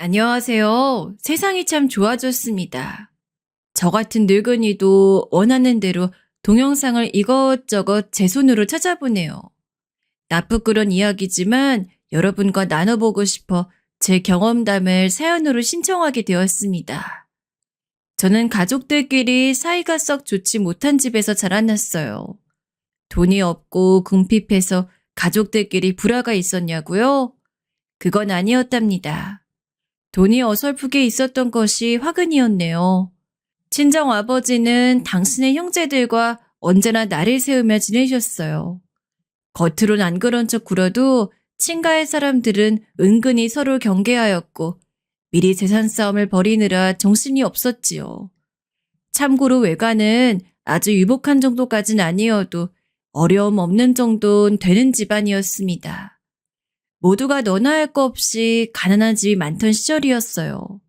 안녕하세요. 세상이 참 좋아졌습니다. 저 같은 늙은이도 원하는 대로 동영상을 이것저것 제 손으로 찾아보네요. 나쁘끄런 이야기지만 여러분과 나눠보고 싶어 제 경험담을 사연으로 신청하게 되었습니다. 저는 가족들끼리 사이가 썩 좋지 못한 집에서 자라났어요. 돈이 없고 궁핍해서 가족들끼리 불화가 있었냐고요? 그건 아니었답니다. 돈이 어설프게 있었던 것이 화근이었네요. 친정 아버지는 당신의 형제들과 언제나 나를 세우며 지내셨어요. 겉으론 안 그런 척 굴어도 친가의 사람들은 은근히 서로 경계하였고 미리 재산 싸움을 벌이느라 정신이 없었지요. 참고로 외가는 아주 유복한 정도까진 아니어도 어려움 없는 정도는 되는 집안이었습니다. 모두가 너나 할 거 없이 가난한 집이 많던 시절이었어요.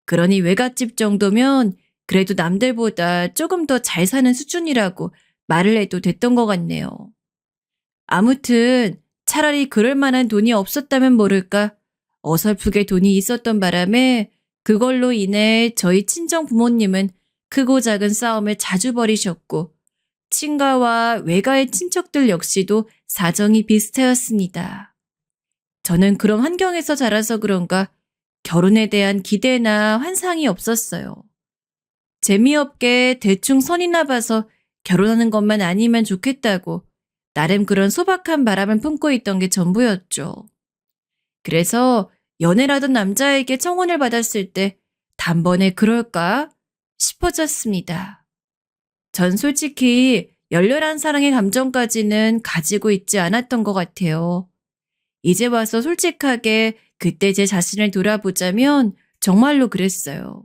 그러니 외갓집 정도면 그래도 남들보다 조금 더 잘 사는 수준이라고 말을 해도 됐던 것 같네요. 아무튼 차라리 그럴 만한 돈이 없었다면 모를까 어설프게 돈이 있었던 바람에 그걸로 인해 저희 친정 부모님은 크고 작은 싸움을 자주 벌이셨고 친가와 외가의 친척들 역시도 사정이 비슷하였습니다. 저는 그런 환경에서 자라서 그런가 결혼에 대한 기대나 환상이 없었어요. 재미없게 대충 선이나 봐서 결혼하는 것만 아니면 좋겠다고 나름 그런 소박한 바람을 품고 있던 게 전부였죠. 그래서 연애라던 남자에게 청혼을 받았을 때 단번에 그럴까 싶어졌습니다. 전 솔직히 열렬한 사랑의 감정까지는 가지고 있지 않았던 것 같아요. 이제 와서 솔직하게 그때 제 자신을 돌아보자면 정말로 그랬어요.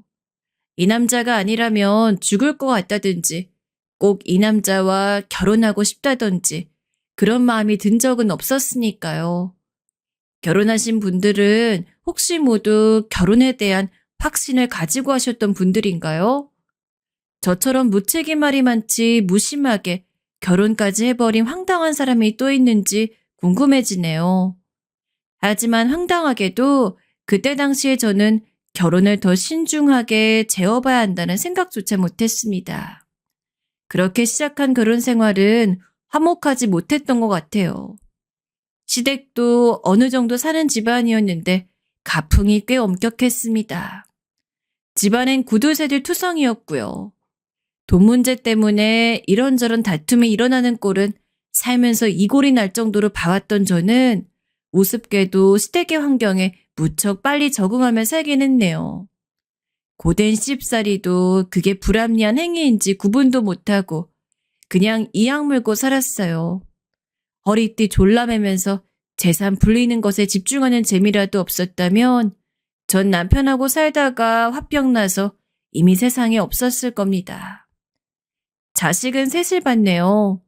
이 남자가 아니라면 죽을 것 같다든지 꼭 이 남자와 결혼하고 싶다든지 그런 마음이 든 적은 없었으니까요. 결혼하신 분들은 혹시 모두 결혼에 대한 확신을 가지고 하셨던 분들인가요? 저처럼 무책임말이 많지 무심하게 결혼까지 해버린 황당한 사람이 또 있는지 궁금해지네요. 하지만 황당하게도 그때 당시에 저는 결혼을 더 신중하게 재어봐야 한다는 생각조차 못했습니다. 그렇게 시작한 결혼 생활은 화목하지 못했던 것 같아요. 시댁도 어느 정도 사는 집안이었는데 가풍이 꽤 엄격했습니다. 집안엔 구두쇠들 투성이었고요. 돈 문제 때문에 이런저런 다툼이 일어나는 꼴은 살면서 이골이 날 정도로 봐왔던 저는 우습게도 시댁의 환경에 무척 빨리 적응하며 살긴 했네요. 고된 시집살이도 그게 불합리한 행위인지 구분도 못하고 그냥 이악 물고 살았어요. 허리띠 졸라매면서 재산 불리는 것에 집중하는 재미라도 없었다면 전 남편하고 살다가 화병 나서 이미 세상에 없었을 겁니다. 자식은 셋을 봤네요.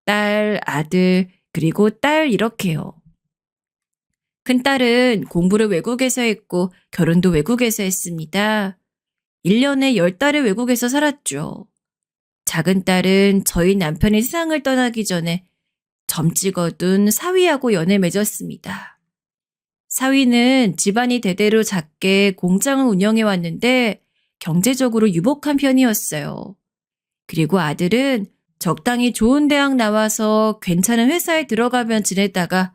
딸, 아들, 그리고 딸 이렇게요. 큰딸은 공부를 외국에서 했고 결혼도 외국에서 했습니다. 1년에 10달을 외국에서 살았죠. 작은 딸은 저희 남편이 세상을 떠나기 전에 점찍 얻은 사위하고 연을 맺었습니다. 사위는 집안이 대대로 작게 공장을 운영해 왔는데 경제적으로 유복한 편이었어요. 그리고 아들은 적당히 좋은 대학 나와서 괜찮은 회사에 들어가면 지내다가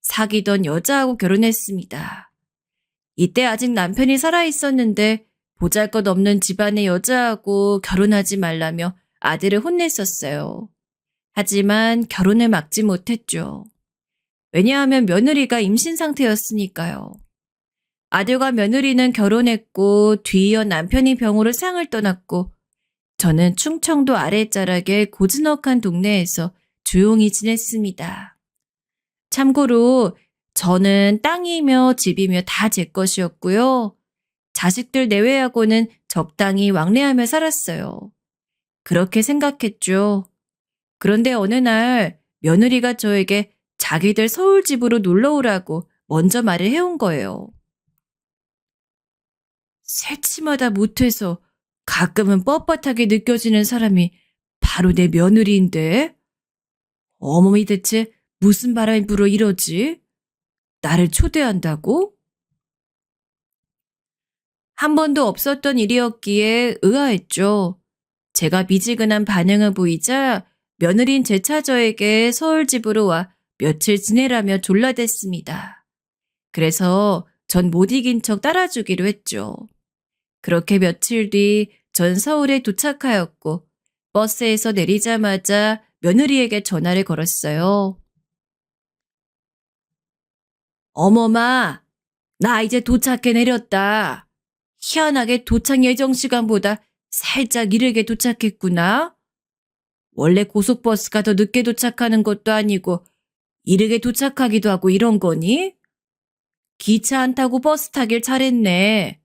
사귀던 여자하고 결혼했습니다. 이때 아직 남편이 살아있었는데 보잘것없는 집안의 여자하고 결혼하지 말라며 아들을 혼냈었어요. 하지만 결혼을 막지 못했죠. 왜냐하면 며느리가 임신 상태였으니까요. 아들과 며느리는 결혼했고 뒤이어 남편이 병으로 세상을 떠났고 저는 충청도 아랫자락의 고즈넉한 동네에서 조용히 지냈습니다. 참고로 저는 땅이며 집이며 다 제 것이었고요. 자식들 내외하고는 적당히 왕래하며 살았어요. 그렇게 생각했죠. 그런데 어느 날 며느리가 저에게 자기들 서울 집으로 놀러 오라고 먼저 말을 해온 거예요. 새치마다 못해서 가끔은 뻣뻣하게 느껴지는 사람이 바로 내 며느리인데? 어머니 대체 무슨 바람이 불어 이러지? 나를 초대한다고? 한 번도 없었던 일이었기에 의아했죠. 제가 미지근한 반응을 보이자 며느린 제 차저에게 서울 집으로 와 며칠 지내라며 졸라댔습니다. 그래서 전 못 이긴 척 따라주기로 했죠. 그렇게 며칠 뒤 전 서울에 도착하였고 버스에서 내리자마자 며느리에게 전화를 걸었어요. 어머마, 나 이제 도착해 내렸다. 희한하게 도착 예정 시간보다 살짝 이르게 도착했구나. 원래 고속버스가 더 늦게 도착하는 것도 아니고 이르게 도착하기도 하고 이런 거니? 기차 안 타고 버스 타길 잘했네.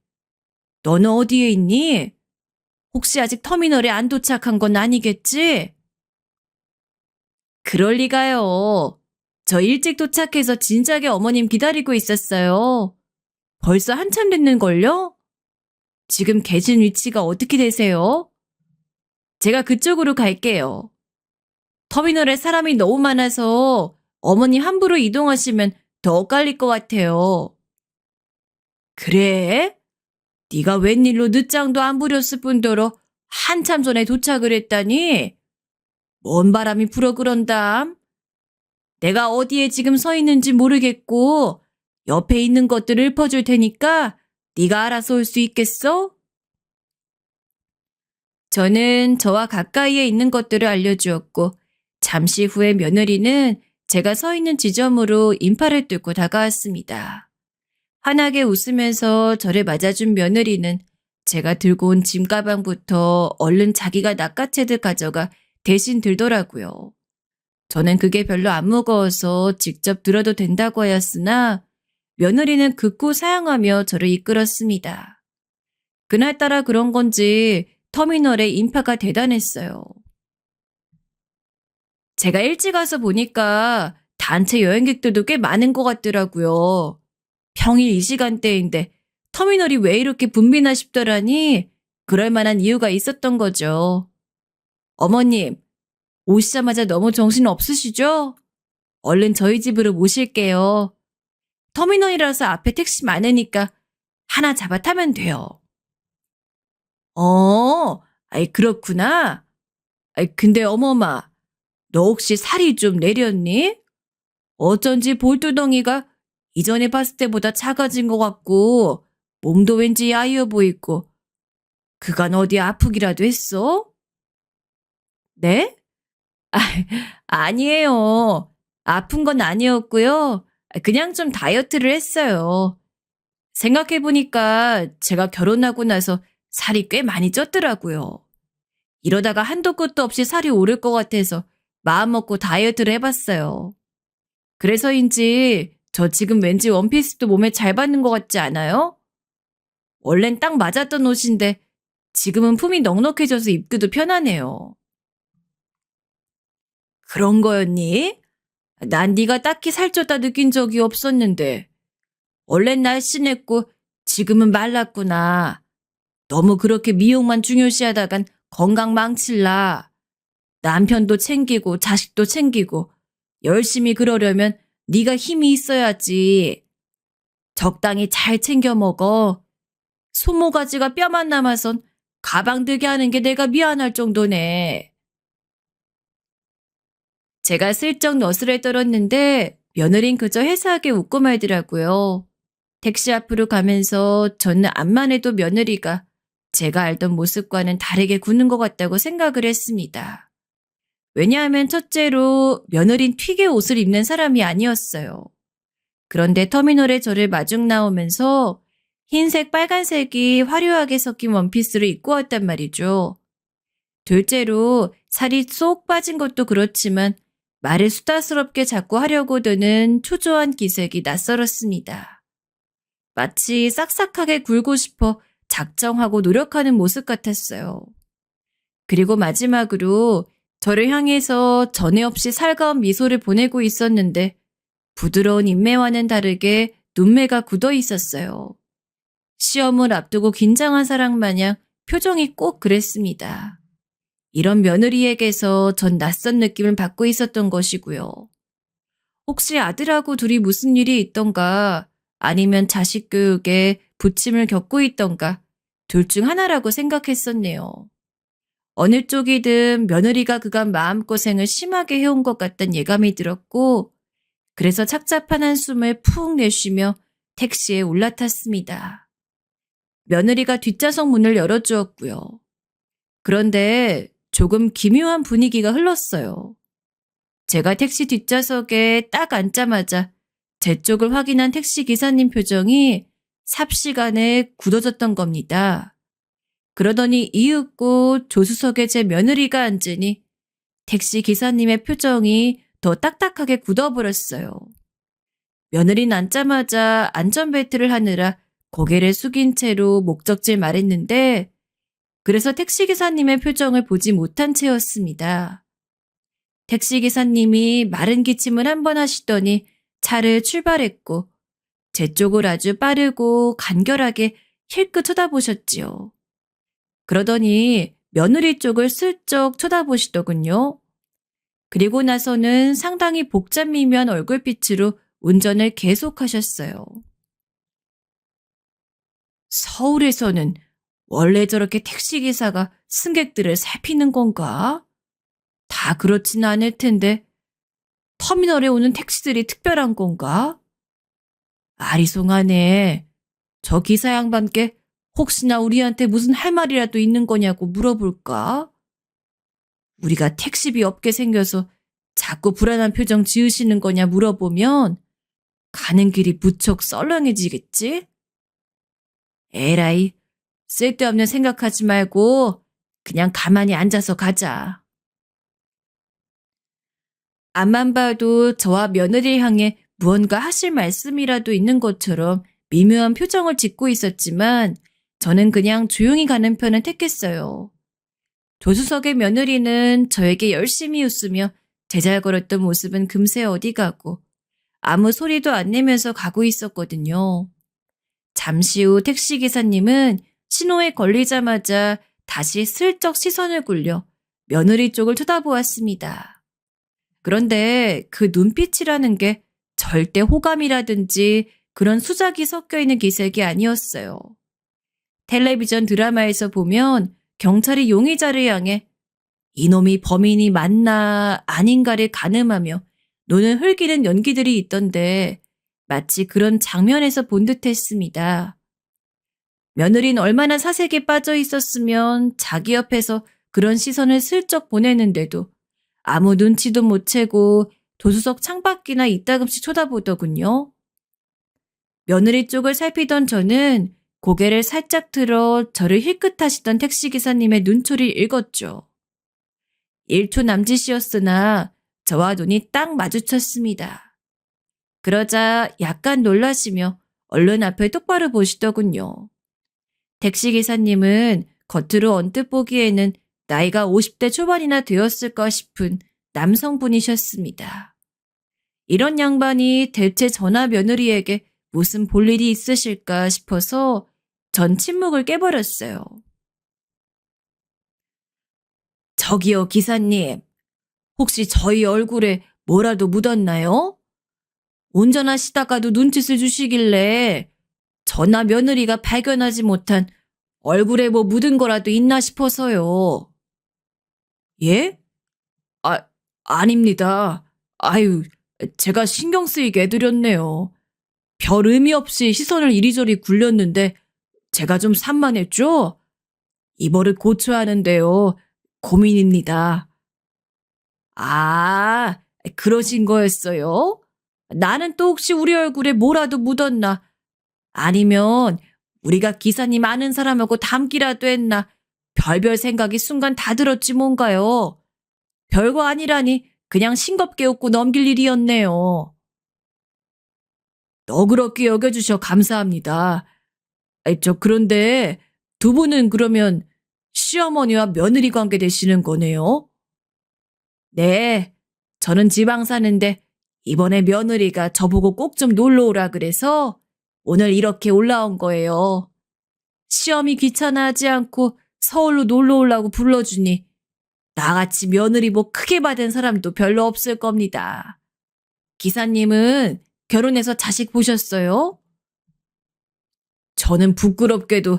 너는 어디에 있니? 혹시 아직 터미널에 안 도착한 건 아니겠지? 그럴 리가요. 저 일찍 도착해서 진작에 어머님 기다리고 있었어요. 벌써 한참 됐는걸요? 지금 계신 위치가 어떻게 되세요? 제가 그쪽으로 갈게요. 터미널에 사람이 너무 많아서 어머니 함부로 이동하시면 더 엇갈릴 것 같아요. 그래? 네가 웬일로 늦장도 안 부렸을 뿐더러 한참 전에 도착을 했다니? 뭔 바람이 불어 그런담? 내가 어디에 지금 서 있는지 모르겠고 옆에 있는 것들을 읊어줄 테니까 네가 알아서 올 수 있겠어? 저는 저와 가까이에 있는 것들을 알려주었고 잠시 후에 며느리는 제가 서 있는 지점으로 인파를 뚫고 다가왔습니다. 환하게 웃으면서 저를 맞아준 며느리는 제가 들고 온 짐가방부터 얼른 자기가 낚아채듯 가져가 대신 들더라고요. 저는 그게 별로 안 무거워서 직접 들어도 된다고 하였으나 며느리는 극구 사양하며 저를 이끌었습니다. 그날따라 그런 건지 터미널의 인파가 대단했어요. 제가 일찍 와서 보니까 단체 여행객들도 꽤 많은 것 같더라고요. 평일 이 시간대인데 터미널이 왜 이렇게 붐비나 싶더라니 그럴 만한 이유가 있었던 거죠. 어머님, 오시자마자 너무 정신 없으시죠? 얼른 저희 집으로 모실게요. 터미널이라서 앞에 택시 많으니까 하나 잡아 타면 돼요. 아이 그렇구나. 아이 근데 어머마, 너 혹시 살이 좀 내렸니? 어쩐지 볼두덩이가 이전에 봤을 때보다 작아진 것 같고 몸도 왠지 야위어 보이고 그간 어디 아프기라도 했어? 네? 아, 아니에요. 아픈 건 아니었고요. 그냥 좀 다이어트를 했어요. 생각해보니까 제가 결혼하고 나서 살이 꽤 많이 쪘더라고요. 이러다가 한도 끝도 없이 살이 오를 것 같아서 마음먹고 다이어트를 해봤어요. 그래서인지 저 지금 왠지 원피스도 몸에 잘 받는 것 같지 않아요? 원래는 딱 맞았던 옷인데 지금은 품이 넉넉해져서 입기도 편하네요. 그런 거였니? 난 네가 딱히 살쪘다 느낀 적이 없었는데 원래는 날씬했고 지금은 말랐구나. 너무 그렇게 미용만 중요시하다간 건강 망칠라. 남편도 챙기고 자식도 챙기고 열심히 그러려면 네가 힘이 있어야지. 적당히 잘 챙겨 먹어. 손모가지가 뼈만 남아선 가방 들게 하는 게 내가 미안할 정도네. 제가 슬쩍 너스레 떨었는데 며느린 그저 해사하게 웃고 말더라고요. 택시 앞으로 가면서 저는 암만 해도 며느리가 제가 알던 모습과는 다르게 구는 것 같다고 생각을 했습니다. 왜냐하면 첫째로 며느린 튀게 옷을 입는 사람이 아니었어요. 그런데 터미널에 저를 마중 나오면서 흰색, 빨간색이 화려하게 섞인 원피스를 입고 왔단 말이죠. 둘째로 살이 쏙 빠진 것도 그렇지만 말을 수다스럽게 자꾸 하려고 드는 초조한 기색이 낯설었습니다. 마치 싹싹하게 굴고 싶어 작정하고 노력하는 모습 같았어요. 그리고 마지막으로 저를 향해서 전에 없이 살가운 미소를 보내고 있었는데 부드러운 인매와는 다르게 눈매가 굳어 있었어요. 시험을 앞두고 긴장한 사람 마냥 표정이 꼭 그랬습니다. 이런 며느리에게서 전 낯선 느낌을 받고 있었던 것이고요. 혹시 아들하고 둘이 무슨 일이 있던가 아니면 자식 교육에 부침을 겪고 있던가 둘 중 하나라고 생각했었네요. 어느 쪽이든 며느리가 그간 마음고생을 심하게 해온 것 같던 예감이 들었고, 그래서 착잡한 한숨을 푹 내쉬며 택시에 올라탔습니다. 며느리가 뒷좌석 문을 열어주었고요. 그런데 조금 기묘한 분위기가 흘렀어요. 제가 택시 뒷좌석에 딱 앉자마자 제 쪽을 확인한 택시 기사님 표정이 삽시간에 굳어졌던 겁니다. 그러더니 이윽고 조수석에 제 며느리가 앉으니 택시 기사님의 표정이 더 딱딱하게 굳어버렸어요. 며느리는 앉자마자 안전벨트를 하느라 고개를 숙인 채로 목적지를 말했는데 그래서 택시기사님의 표정을 보지 못한 채였습니다. 택시기사님이 마른 기침을 한 번 하시더니 차를 출발했고 제 쪽을 아주 빠르고 간결하게 힐끗 쳐다보셨지요. 그러더니 며느리 쪽을 슬쩍 쳐다보시더군요. 그리고 나서는 상당히 복잡미묘한 얼굴빛으로 운전을 계속하셨어요. 서울에서는 원래 저렇게 택시기사가 승객들을 살피는 건가? 다 그렇지는 않을 텐데 터미널에 오는 택시들이 특별한 건가? 아리송하네. 저 기사 양반께 혹시나 우리한테 무슨 할 말이라도 있는 거냐고 물어볼까? 우리가 택시비 없게 생겨서 자꾸 불안한 표정 지으시는 거냐 물어보면 가는 길이 무척 썰렁해지겠지? 에라이, 쓸데없는 생각하지 말고 그냥 가만히 앉아서 가자. 앞만 봐도 저와 며느리를 향해 무언가 하실 말씀이라도 있는 것처럼 미묘한 표정을 짓고 있었지만 저는 그냥 조용히 가는 편을 택했어요. 조수석의 며느리는 저에게 열심히 웃으며 제잘거렸던 모습은 금세 어디 가고 아무 소리도 안 내면서 가고 있었거든요. 잠시 후 택시기사님은 신호에 걸리자마자 다시 슬쩍 시선을 굴려 며느리 쪽을 쳐다보았습니다. 그런데 그 눈빛이라는 게 절대 호감이라든지 그런 수작이 섞여 있는 기색이 아니었어요. 텔레비전 드라마에서 보면 경찰이 용의자를 향해 이놈이 범인이 맞나 아닌가를 가늠하며 눈을 흘기는 연기들이 있던데 마치 그런 장면에서 본 듯했습니다. 며느리는 얼마나 사색에 빠져 있었으면 자기 옆에서 그런 시선을 슬쩍 보내는데도 아무 눈치도 못 채고 조수석 창밖이나 이따금씩 쳐다보더군요. 며느리 쪽을 살피던 저는 고개를 살짝 들어 저를 힐끗하시던 택시기사님의 눈초리를 읽었죠. 1초 남짓이었으나 저와 눈이 딱 마주쳤습니다. 그러자 약간 놀라시며 얼른 앞을 똑바로 보시더군요. 택시기사님은 겉으로 언뜻 보기에는 나이가 50대 초반이나 되었을까 싶은 남성분이셨습니다. 이런 양반이 대체 저나 며느리에게 무슨 볼일이 있으실까 싶어서 전 침묵을 깨버렸어요. 저기요, 기사님. 혹시 저희 얼굴에 뭐라도 묻었나요? 운전하시다가도 눈짓을 주시길래 저나 며느리가 발견하지 못한 얼굴에 뭐 묻은 거라도 있나 싶어서요. 예? 아닙니다. 아유, 제가 신경 쓰이게 해드렸네요. 별 의미 없이 시선을 이리저리 굴렸는데 제가 좀 산만했죠? 이거를 고쳐야 하는데요. 고민입니다. 아, 그러신 거였어요? 나는 또 혹시 우리 얼굴에 뭐라도 묻었나? 아니면 우리가 기사님 아는 사람하고 닮기라도 했나? 별별 생각이 순간 다 들었지 뭔가요. 별거 아니라니 그냥 싱겁게 웃고 넘길 일이었네요. 너그럽게 여겨주셔 감사합니다. 그런데 두 분은 그러면 시어머니와 며느리 관계 되시는 거네요? 네, 저는 지방 사는데 이번에 며느리가 저보고 꼭 좀 놀러 오라 그래서 오늘 이렇게 올라온 거예요. 시험이 귀찮아하지 않고 서울로 놀러 오려고 불러주니 나같이 며느리 복 크게 받은 사람도 별로 없을 겁니다. 기사님은 결혼해서 자식 보셨어요? 저는 부끄럽게도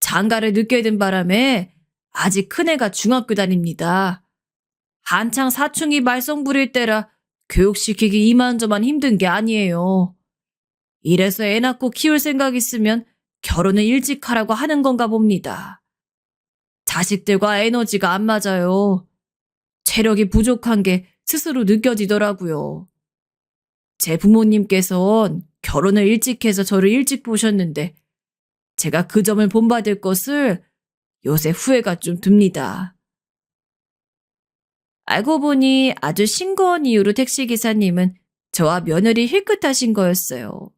장가를 늦게 든 바람에 아직 큰애가 중학교 다닙니다. 한창 사춘기 말썽 부릴 때라 교육시키기 이만저만 힘든 게 아니에요. 이래서 애 낳고 키울 생각 있으면 결혼을 일찍 하라고 하는 건가 봅니다. 자식들과 에너지가 안 맞아요. 체력이 부족한 게 스스로 느껴지더라고요. 제 부모님께선 결혼을 일찍 해서 저를 일찍 보셨는데 제가 그 점을 본받을 것을 요새 후회가 좀 듭니다. 알고 보니 아주 싱거운 이유로 택시기사님은 저와 며느리 힐끗하신 거였어요.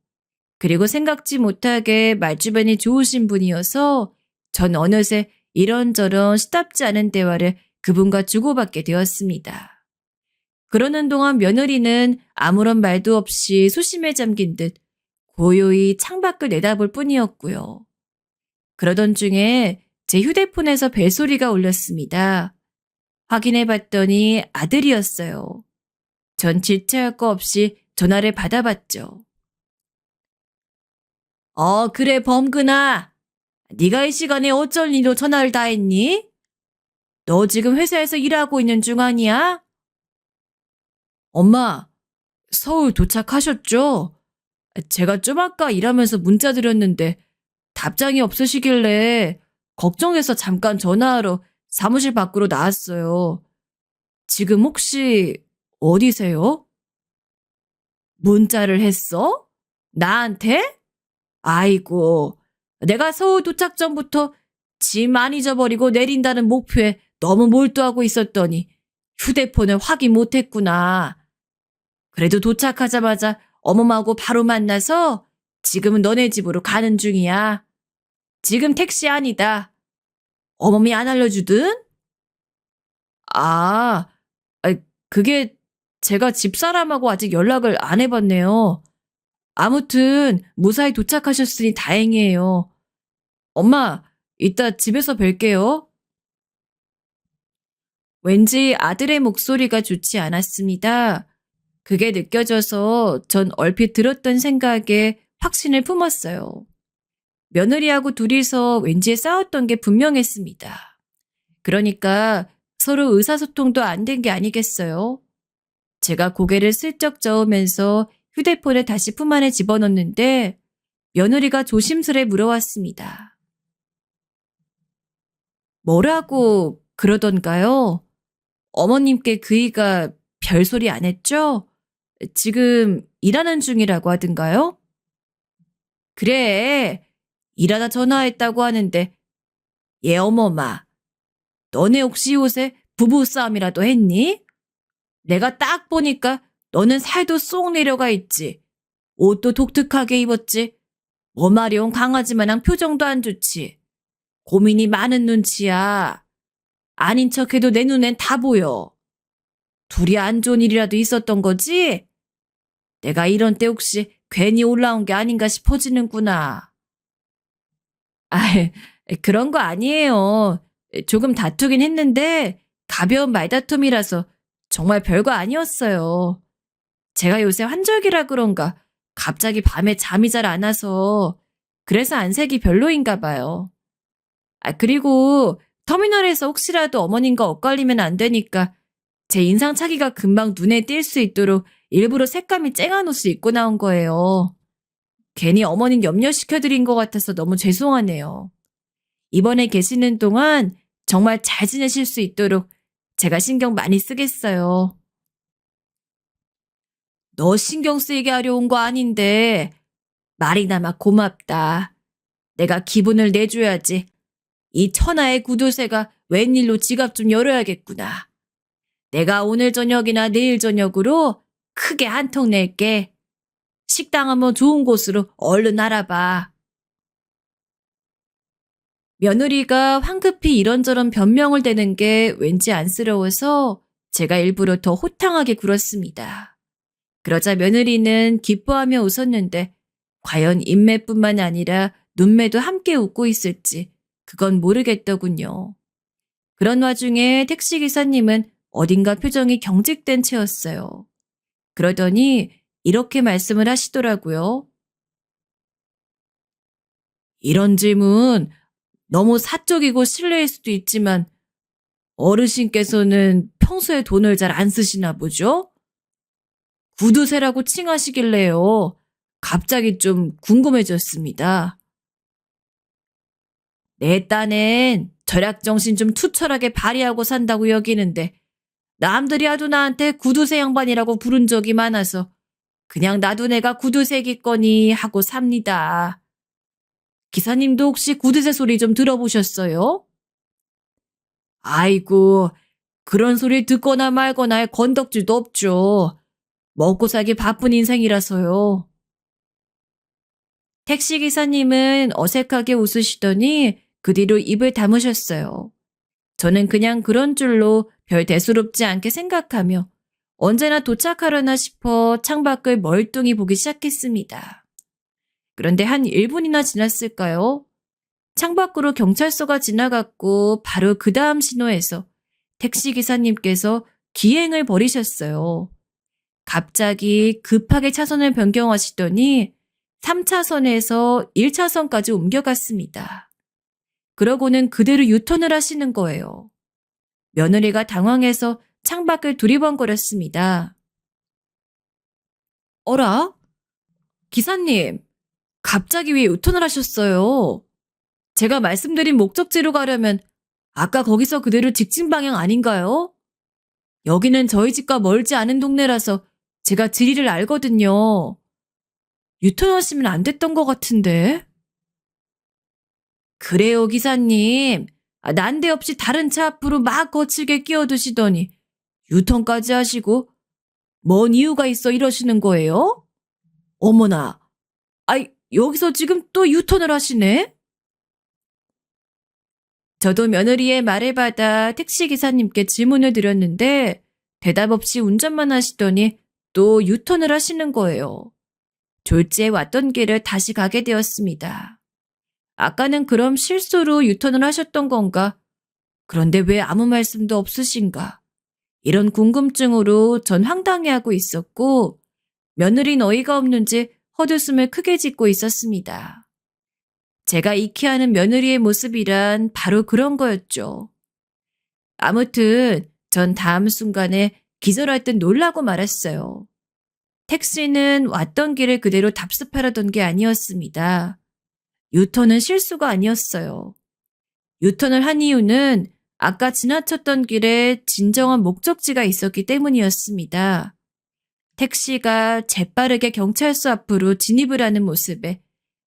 그리고 생각지 못하게 말주변이 좋으신 분이어서 전 어느새 이런저런 시답지 않은 대화를 그분과 주고받게 되었습니다. 그러는 동안 며느리는 아무런 말도 없이 소심에 잠긴 듯 고요히 창밖을 내다볼 뿐이었고요. 그러던 중에 제 휴대폰에서 벨소리가 울렸습니다. 확인해 봤더니 아들이었어요. 전 질체할 거 없이 전화를 받아봤죠. 그래 범근아. 네가 이 시간에 어쩔 일로 전화를 다 했니? 너 지금 회사에서 일하고 있는 중 아니야? 엄마, 서울 도착하셨죠? 제가 좀 아까 일하면서 문자 드렸는데 답장이 없으시길래 걱정해서 잠깐 전화하러 사무실 밖으로 나왔어요. 지금 혹시 어디세요? 문자를 했어? 나한테? 아이고, 내가 서울 도착 전부터 짐 안 잊어버리고 내린다는 목표에 너무 몰두하고 있었더니 휴대폰을 확인 못했구나. 그래도 도착하자마자 어머하고 바로 만나서 지금은 너네 집으로 가는 중이야. 지금 택시 아니다. 어머니 안 알려주든? 아, 아, 그게 제가 집사람하고 아직 연락을 안 해봤네요. 아무튼 무사히 도착하셨으니 다행이에요. 엄마, 이따 집에서 뵐게요. 왠지 아들의 목소리가 좋지 않았습니다. 그게 느껴져서 전 얼핏 들었던 생각에 확신을 품었어요. 며느리하고 둘이서 왠지 싸웠던 게 분명했습니다. 그러니까 서로 의사소통도 안 된 게 아니겠어요? 제가 고개를 슬쩍 저으면서 휴대폰을 다시 품 안에 집어넣는데 며느리가 조심스레 물어왔습니다. 뭐라고 그러던가요? 어머님께 그이가 별소리 안 했죠? 지금 일하는 중이라고 하던가요? 그래, 일하다 전화했다고 하는데 얘 어머마, 너네 혹시 요새 부부싸움이라도 했니? 내가 딱 보니까 너는 살도 쏙 내려가 있지. 옷도 독특하게 입었지. 머마려운 강아지 마냥 표정도 안 좋지. 고민이 많은 눈치야. 아닌 척해도 내 눈엔 다 보여. 둘이 안 좋은 일이라도 있었던 거지? 내가 이런 때 혹시 괜히 올라온 게 아닌가 싶어지는구나. 아, 그런 거 아니에요. 조금 다투긴 했는데 가벼운 말다툼이라서 정말 별거 아니었어요. 제가 요새 환절기라 그런가 갑자기 밤에 잠이 잘 안 와서 그래서 안색이 별로인가 봐요. 그리고 터미널에서 혹시라도 어머님과 엇갈리면 안 되니까 제 인상착의가 금방 눈에 띌 수 있도록 일부러 색감이 쨍한 옷을 입고 나온 거예요. 괜히 어머님 염려시켜드린 것 같아서 너무 죄송하네요. 이번에 계시는 동안 정말 잘 지내실 수 있도록 제가 신경 많이 쓰겠어요. 너 신경 쓰이게 하려 온 거 아닌데 말이나마 고맙다. 내가 기분을 내줘야지. 이 천하의 구두쇠가 웬일로 지갑 좀 열어야겠구나. 내가 오늘 저녁이나 내일 저녁으로 크게 한 통 낼게. 식당 한번 좋은 곳으로 얼른 알아봐. 며느리가 황급히 이런저런 변명을 대는 게 왠지 안쓰러워서 제가 일부러 더 호탕하게 굴었습니다. 그러자 며느리는 기뻐하며 웃었는데 과연 인매뿐만 아니라 눈매도 함께 웃고 있을지 그건 모르겠더군요. 그런 와중에 택시기사님은 어딘가 표정이 경직된 채였어요. 그러더니 이렇게 말씀을 하시더라고요. 이런 질문 너무 사적이고 실례일 수도 있지만 어르신께서는 평소에 돈을 잘 안 쓰시나 보죠? 구두쇠라고 칭하시길래요. 갑자기 좀 궁금해졌습니다. 내 딴엔 절약정신 좀 투철하게 발휘하고 산다고 여기는데 남들이 하도 나한테 구두쇠 양반이라고 부른 적이 많아서 그냥 나도 내가 구두쇠겠거니 하고 삽니다. 기사님도 혹시 구두쇠 소리 좀 들어보셨어요? 아이고, 그런 소리 듣거나 말거나 할 건덕질도 없죠. 먹고 살기 바쁜 인생이라서요. 택시기사님은 어색하게 웃으시더니 그 뒤로 입을 다무셨어요. 저는 그냥 그런 줄로 별 대수롭지 않게 생각하며 언제나 도착하려나 싶어 창밖을 멀뚱히 보기 시작했습니다. 그런데 한 1분이나 지났을까요? 창밖으로 경찰서가 지나갔고 바로 그 다음 신호에서 택시기사님께서 기행을 벌이셨어요. 갑자기 급하게 차선을 변경하시더니 3차선에서 1차선까지 옮겨갔습니다. 그러고는 그대로 유턴을 하시는 거예요. 며느리가 당황해서 창밖을 두리번거렸습니다. 어라? 기사님, 갑자기 왜 유턴을 하셨어요? 제가 말씀드린 목적지로 가려면 아까 거기서 그대로 직진 방향 아닌가요? 여기는 저희 집과 멀지 않은 동네라서 제가 지리를 알거든요. 유턴하시면 안 됐던 것 같은데. 그래요, 기사님. 난데없이 다른 차 앞으로 막 거칠게 끼어드시더니 유턴까지 하시고 뭔 이유가 있어 이러시는 거예요? 어머나, 아이, 여기서 지금 또 유턴을 하시네? 저도 며느리의 말을 받아 택시기사님께 질문을 드렸는데 대답 없이 운전만 하시더니 또 유턴을 하시는 거예요. 졸지에 왔던 길을 다시 가게 되었습니다. 아까는 그럼 실수로 유턴을 하셨던 건가? 그런데 왜 아무 말씀도 없으신가? 이런 궁금증으로 전 황당해하고 있었고 며느린 어이가 없는지 헛웃음을 크게 짓고 있었습니다. 제가 익히하는 며느리의 모습이란 바로 그런 거였죠. 아무튼 전 다음 순간에 기절할 듯 놀라고 말았어요. 택시는 왔던 길을 그대로 답습하려던 게 아니었습니다. 유턴은 실수가 아니었어요. 유턴을 한 이유는 아까 지나쳤던 길에 진정한 목적지가 있었기 때문이었습니다. 택시가 재빠르게 경찰서 앞으로 진입을 하는 모습에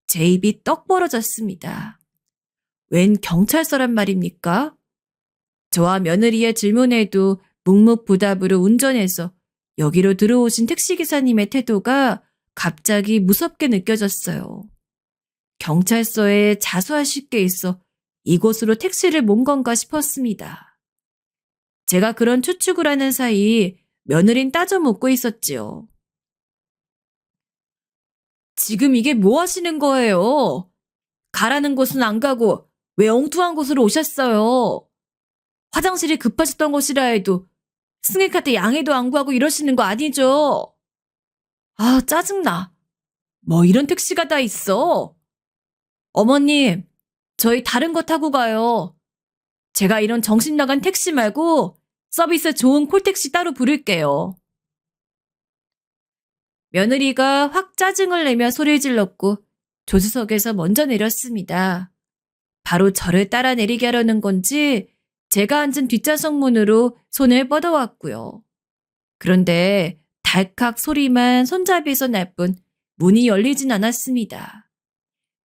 제 입이 떡 벌어졌습니다. 웬 경찰서란 말입니까? 저와 며느리의 질문에도 묵묵부답으로 운전해서 여기로 들어오신 택시기사님의 태도가 갑자기 무섭게 느껴졌어요. 경찰서에 자수하실 게 있어 이곳으로 택시를 몬 건가 싶었습니다. 제가 그런 추측을 하는 사이 며느린 따져 묻고 있었지요. 지금 이게 뭐 하시는 거예요? 가라는 곳은 안 가고 왜 엉뚱한 곳으로 오셨어요? 화장실이 급하셨던 것이라 해도 승객한테 양해도 안 구하고 이러시는 거 아니죠? 아, 짜증나. 뭐 이런 택시가 다 있어. 어머님, 저희 다른 거 타고 가요. 제가 이런 정신 나간 택시 말고 서비스 좋은 콜택시 따로 부를게요. 며느리가 확 짜증을 내며 소리를 질렀고 조수석에서 먼저 내렸습니다. 바로 저를 따라 내리게 하려는 건지 제가 앉은 뒷좌석 문으로 손을 뻗어왔고요. 그런데 달칵 소리만 손잡이에서 날 뿐 문이 열리진 않았습니다.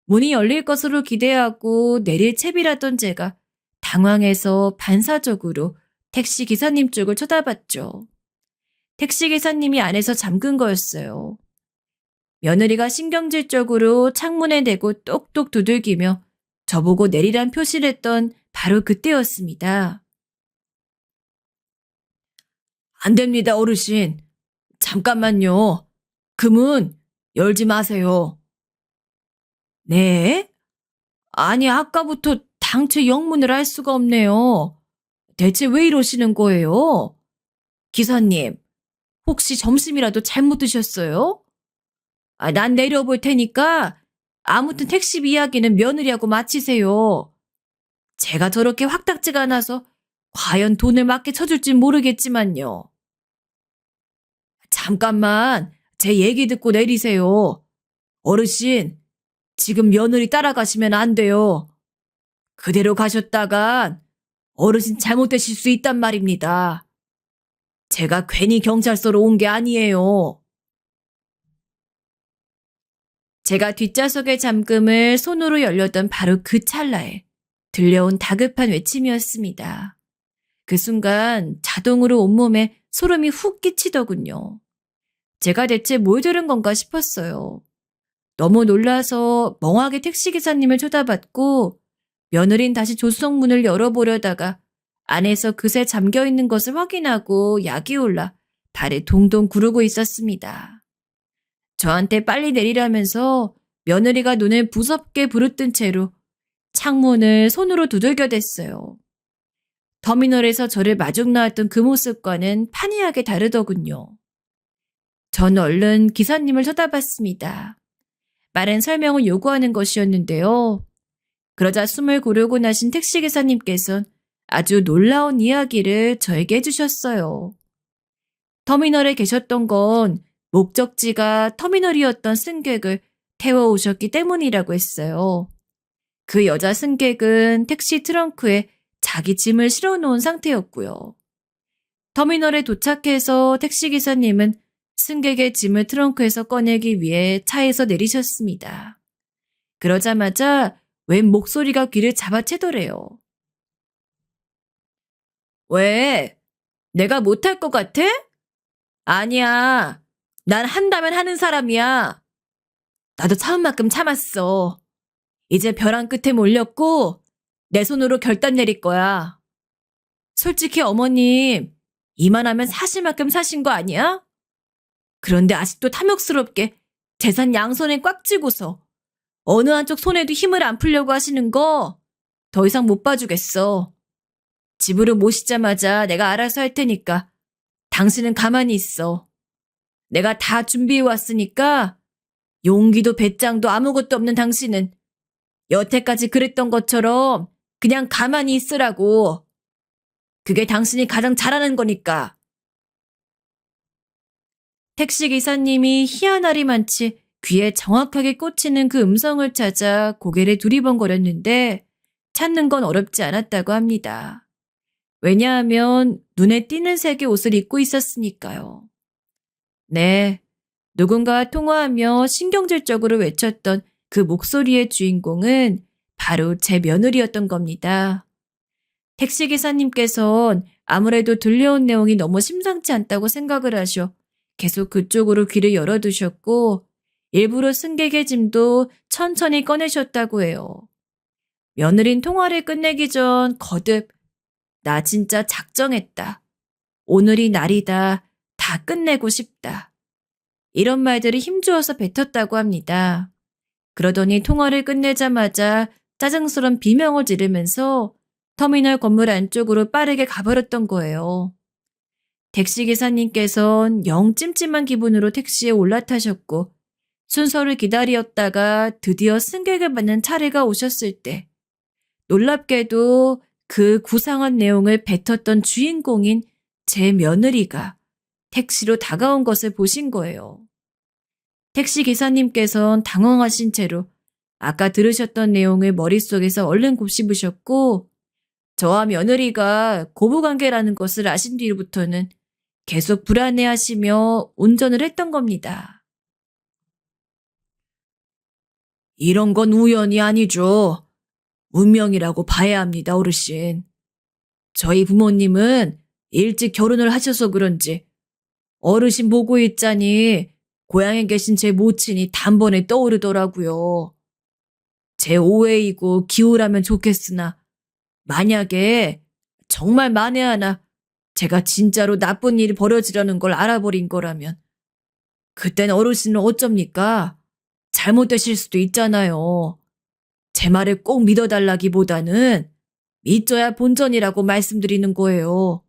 문이 열릴 것으로 기대하고 내릴 채비라던 제가 당황해서 반사적으로 택시 기사님 쪽을 쳐다봤죠. 택시 기사님이 안에서 잠근 거였어요. 며느리가 신경질적으로 창문에 대고 똑똑 두들기며 저보고 내리란 표시를 했던 바로 그때였습니다. 안 됩니다, 어르신. 잠깐만요. 그 문 열지 마세요. 네? 아니, 아까부터 당최 영문을 알 수가 없네요. 대체 왜 이러시는 거예요? 기사님, 혹시 점심이라도 잘못 드셨어요? 난 내려볼 테니까 아무튼 택시 이야기는 며느리하고 마치세요. 제가 저렇게 확답지가 나서 과연 돈을 맞게 쳐줄진 모르겠지만요. 잠깐만, 제 얘기 듣고 내리세요. 어르신, 지금 며느리 따라가시면 안 돼요. 그대로 가셨다간 어르신 잘못되실 수 있단 말입니다. 제가 괜히 경찰서로 온 게 아니에요. 제가 뒷좌석의 잠금을 손으로 열려던 바로 그 찰나에 들려온 다급한 외침이었습니다. 그 순간 자동으로 온몸에 소름이 훅 끼치더군요. 제가 대체 뭘 들은 건가 싶었어요. 너무 놀라서 멍하게 택시기사님을 쳐다봤고 며느린 다시 조수석문을 열어보려다가 안에서 그새 잠겨있는 것을 확인하고 약이 올라 발에 동동 구르고 있었습니다. 저한테 빨리 내리라면서 며느리가 눈을 무섭게 부릅뜬 채로 창문을 손으로 두들겨댔어요. 터미널에서 저를 마중 나왔던 그 모습과는 판이하게 다르더군요. 전 얼른 기사님을 쳐다봤습니다. 빠른 설명을 요구하는 것이었는데요. 그러자 숨을 고르고 나신 택시기사님께서는 아주 놀라운 이야기를 저에게 해주셨어요. 터미널에 계셨던 건 목적지가 터미널이었던 승객을 태워오셨기 때문이라고 했어요. 그 여자 승객은 택시 트렁크에 자기 짐을 실어놓은 상태였고요. 터미널에 도착해서 택시기사님은 승객의 짐을 트렁크에서 꺼내기 위해 차에서 내리셨습니다. 그러자마자 웬 목소리가 귀를 잡아채더래요. 왜? 내가 못할 것 같아? 아니야. 난 한다면 하는 사람이야. 나도 참은 만큼 참았어. 이제 벼랑 끝에 몰렸고 내 손으로 결단 내릴 거야. 솔직히 어머님, 이만하면 사실 만큼 사신 거 아니야? 그런데 아직도 탐욕스럽게 재산 양손에 꽉 쥐고서 어느 한쪽 손에도 힘을 안 풀려고 하시는 거 더 이상 못 봐주겠어. 집으로 모시자마자 내가 알아서 할 테니까 당신은 가만히 있어. 내가 다 준비해 왔으니까 용기도 배짱도 아무것도 없는 당신은 여태까지 그랬던 것처럼 그냥 가만히 있으라고. 그게 당신이 가장 잘하는 거니까. 택시기사님이 희한하리만치 귀에 정확하게 꽂히는 그 음성을 찾아 고개를 두리번거렸는데 찾는 건 어렵지 않았다고 합니다. 왜냐하면 눈에 띄는 색의 옷을 입고 있었으니까요. 네, 누군가와 통화하며 신경질적으로 외쳤던 그 목소리의 주인공은 바로 제 며느리였던 겁니다. 택시기사님께선 아무래도 들려온 내용이 너무 심상치 않다고 생각을 하셔 계속 그쪽으로 귀를 열어두셨고 일부러 승객의 짐도 천천히 꺼내셨다고 해요. 며느린 통화를 끝내기 전 거듭 나 진짜 작정했다. 오늘이 날이다. 다 끝내고 싶다. 이런 말들을 힘주어서 뱉었다고 합니다. 그러더니 통화를 끝내자마자 짜증스런 비명을 지르면서 터미널 건물 안쪽으로 빠르게 가버렸던 거예요. 택시기사님께선 영 찜찜한 기분으로 택시에 올라타셨고 순서를 기다렸다가 드디어 승객을 받는 차례가 오셨을 때 놀랍게도 그 구상한 내용을 뱉었던 주인공인 제 며느리가 택시로 다가온 것을 보신 거예요. 택시기사님께선 당황하신 채로 아까 들으셨던 내용을 머릿속에서 얼른 곱씹으셨고 저와 며느리가 고부관계라는 것을 아신 뒤부터는 계속 불안해하시며 운전을 했던 겁니다. 이런 건 우연이 아니죠. 운명이라고 봐야 합니다, 어르신. 저희 부모님은 일찍 결혼을 하셔서 그런지 어르신 보고 있자니 고향에 계신 제 모친이 단번에 떠오르더라고요. 제 오해이고 기우라면 좋겠으나 만약에 정말 만에 하나 제가 진짜로 나쁜 일이 벌어지려는 걸 알아버린 거라면 그땐 어르신은 어쩝니까? 잘못되실 수도 있잖아요. 제 말을 꼭 믿어달라기보다는 믿져야 본전이라고 말씀드리는 거예요.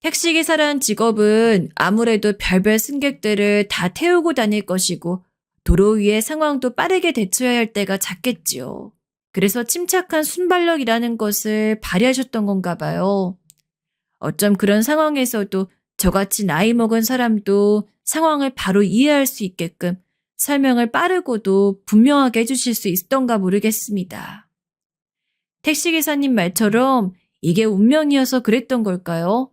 택시기사란 직업은 아무래도 별별 승객들을 다 태우고 다닐 것이고 도로 위의 상황도 빠르게 대처해야 할 때가 잦겠지요. 그래서 침착한 순발력이라는 것을 발휘하셨던 건가 봐요. 어쩜 그런 상황에서도 저같이 나이 먹은 사람도 상황을 바로 이해할 수 있게끔 설명을 빠르고도 분명하게 해주실 수 있었던가 모르겠습니다. 택시기사님 말처럼 이게 운명이어서 그랬던 걸까요?